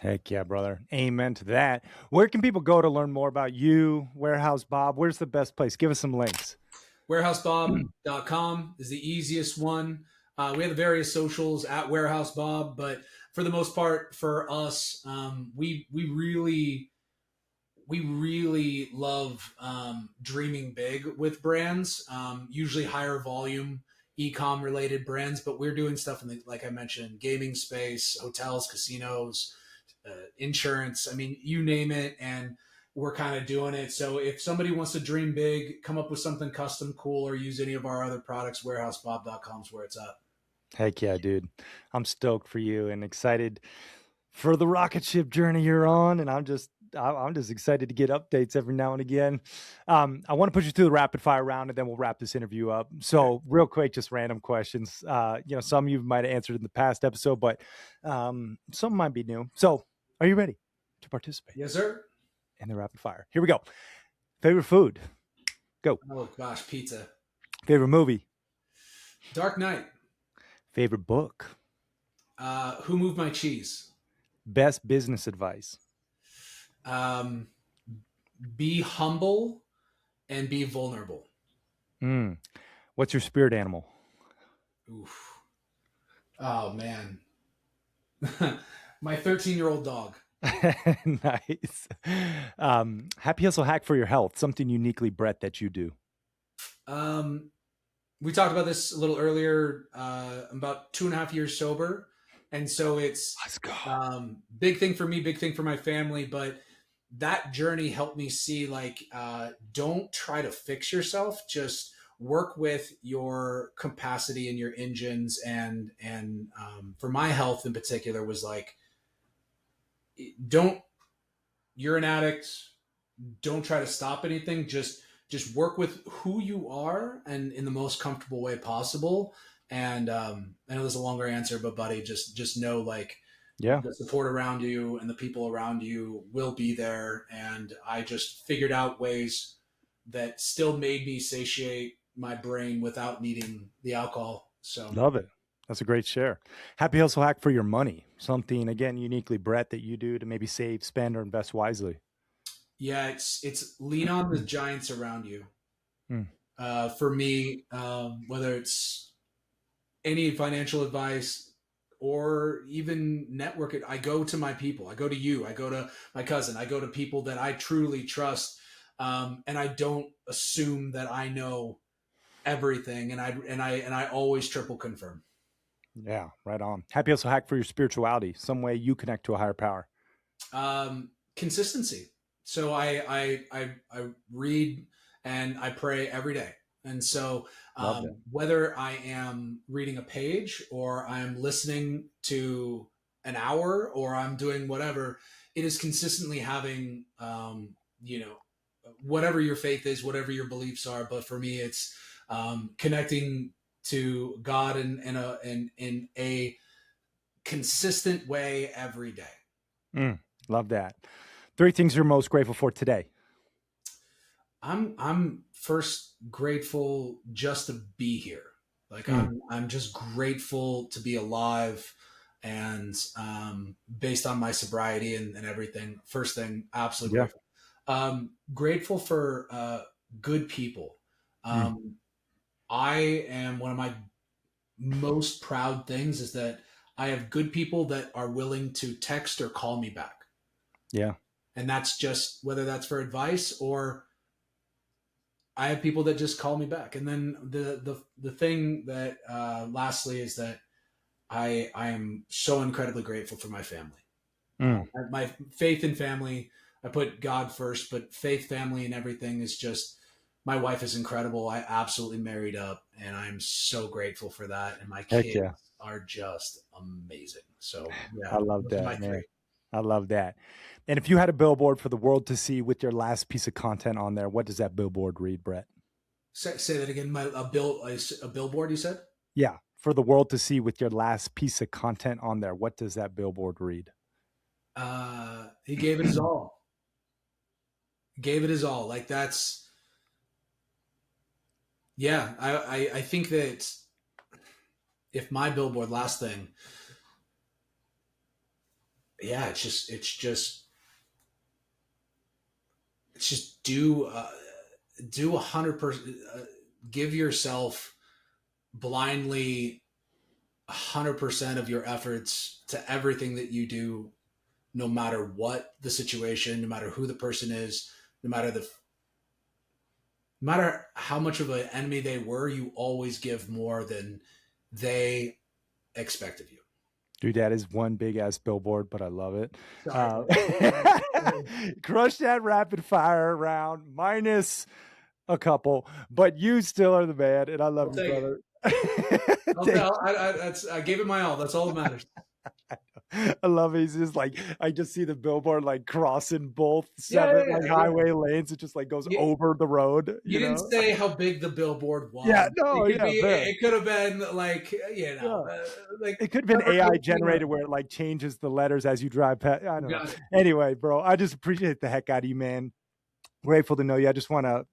Heck yeah, brother. Amen to that. Where can people go to learn more about you, Warehouse Bob? Where's the best place? Give us some links. Warehousebob.com is the easiest one. We have the various socials at Warehouse Bob, but for the most part, for us, we really love dreaming big with brands. Usually higher volume e-com related brands, but we're doing stuff in the, like I mentioned, gaming space, hotels, casinos, insurance. I mean, you name it, and we're kind of doing it. So if somebody wants to dream big, come up with something custom cool, or use any of our other products, warehousebob.com is where it's at. Heck yeah, dude. I'm stoked for you and excited for the rocket ship journey you're on. And I'm just excited to get updates every now and again. I want to put you through the rapid fire round and then we'll wrap this interview up. So real quick, just random questions. Some of you might have answered in the past episode, but some might be new. So are you ready to participate? Yes, sir. In the rapid fire. Here we go. Favorite food? Go. Oh gosh, pizza. Favorite movie? Dark Knight. Favorite book? Who Moved My Cheese? Best business advice? Be humble and be vulnerable. What's your spirit animal? Oof. Oh man. My 13-year-old dog. Nice. Happy hustle hack for your health. Something uniquely Brett that you do. We talked about this a little earlier. I'm about 2.5 years sober. And so it's Let's go. Big thing for me, big thing for my family. But that journey helped me see, like, don't try to fix yourself. Just work with your capacity and your engines. And for my health in particular was like, you're an addict. Don't try to stop anything. Just work with who you are and in the most comfortable way possible. And I know there's a longer answer, but buddy, just know, like, the support around you and the people around you will be there. And I just figured out ways that still made me satiate my brain without needing the alcohol. So love it. That's a great share. Happy hustle hack for your money. Something, again, uniquely Brett that you do to maybe save, spend, or invest wisely. Yeah, it's lean on the giants around you. For me, whether it's any financial advice or even network it, I go to my people. I go to you. I go to my cousin. I go to people that I truly trust, and I don't assume that I know everything. And I always triple confirm. Yeah, right on. Happy hustle hack for your spirituality. Some way you connect to a higher power. Consistency. So I read and I pray every day. And so whether I am reading a page or I'm listening to an hour or I'm doing whatever, it is consistently having, whatever your faith is, whatever your beliefs are. But for me, it's connecting to God in a consistent way every day. Love that. 3 things you're most grateful for today. I'm first grateful just to be here. Like I'm just grateful to be alive, and based on my sobriety and everything. First thing, absolutely grateful. Grateful for good people. I am one of my most proud things is that I have good people that are willing to text or call me back. Yeah. And that's just whether that's for advice or I have people that just call me back. And then the thing that lastly is that I am so incredibly grateful for my family. My faith and family, I put God first, but faith, family, and everything is just, my wife is incredible. I absolutely married up, and I'm so grateful for that. And my kids are just amazing. So yeah, I love that, man. I love that. And if you had a billboard for the world to see with your last piece of content on there, what does that billboard read, Brett? Say that again. A billboard, you said? Yeah. for the world to see with your last piece of content on there? What does that billboard read? He gave it his all. Gave it his all. Like that's, yeah. I think that if my billboard last thing, yeah, it's just do 100%. Give yourself blindly 100% of your efforts to everything that you do, no matter what the situation, no matter who the person is, no matter how much of an enemy they were, you always give more than they expect of you. Dude, that is one big ass billboard, but I love it. Sorry. Crush that rapid fire round minus a couple, but you still are the man, and I love you, brother. I gave it my all. That's all that matters. I love it. He's just like, I just see the billboard like crossing both seven highway lanes. It just like goes over the road. You didn't say how big the billboard was. Yeah, no, it could have been like, like it could have been AI generated where it like changes the letters as you drive past. I don't know. Anyway, bro, I just appreciate the heck out of you, man. Grateful to know you. I just want to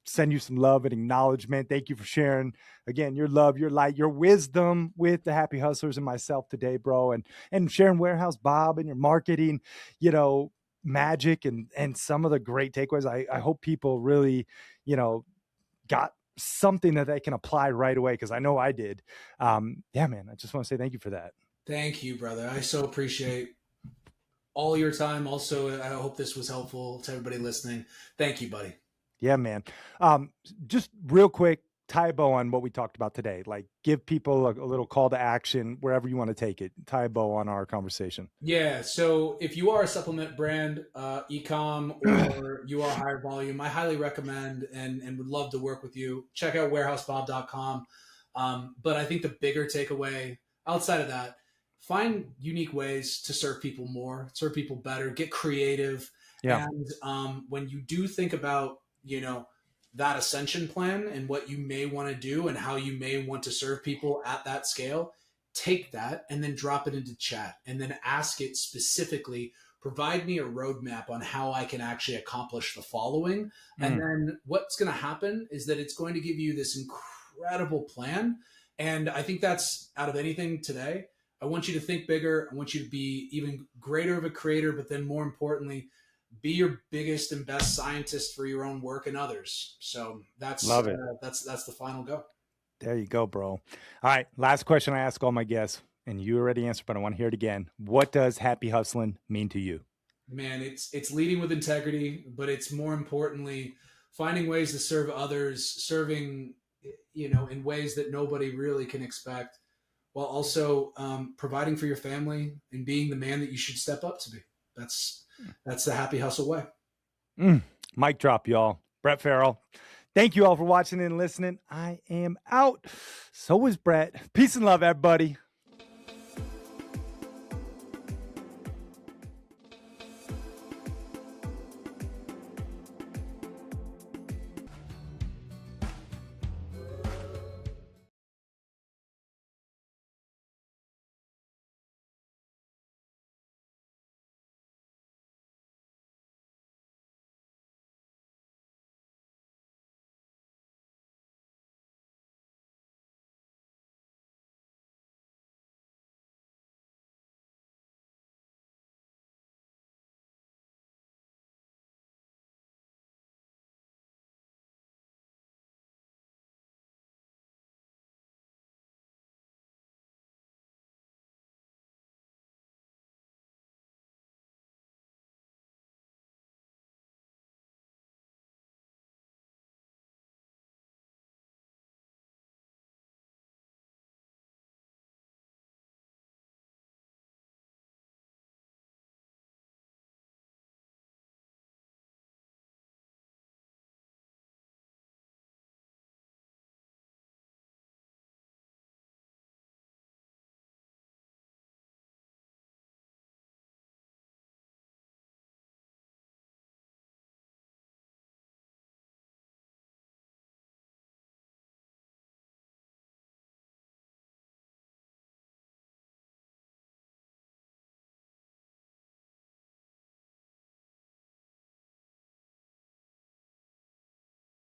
send you some love and acknowledgement. Thank you for sharing again your love, your light, your wisdom with the Happy Hustlers and myself today, bro, and sharing Warehouse Bob and your marketing, magic and some of the great takeaways. I hope people really, got something that they can apply right away, because I know I did. Yeah, man, I just want to say thank you for that. Thank you, brother. I so appreciate all your time. Also, I hope this was helpful to everybody listening. Thank you, buddy. Yeah, man. Just real quick, tie a bow on what we talked about today. Like, give people a little call to action wherever you want to take it. Tie a bow on our conversation. Yeah. So if you are a supplement brand, e-com, or you are higher volume, I highly recommend and would love to work with you. Check out warehousebob.com. But I think the bigger takeaway outside of that, find unique ways to serve people more, serve people better, get creative. Yeah. And when you do think about, that ascension plan and what you may want to do and how you may want to serve people at that scale, take that and then drop it into chat and then ask it specifically, provide me a roadmap on how I can actually accomplish the following. And then what's going to happen is that it's going to give you this incredible plan. And I think that's out of anything today. I want you to think bigger. I want you to be even greater of a creator, but then more importantly, be your biggest and best scientist for your own work and others. So that's love it. That's the final go. There you go, bro. All right. Last question I ask all my guests, and you already answered, but I want to hear it again. What does happy hustling mean to you? Man, it's leading with integrity, but it's more importantly finding ways to serve others, serving, in ways that nobody really can expect, while also providing for your family and being the man that you should step up to be. That's the happy hustle way. Mic drop, y'all. Brett Fairall. Thank you all for watching and listening. I am out. So is Brett. Peace and love, everybody.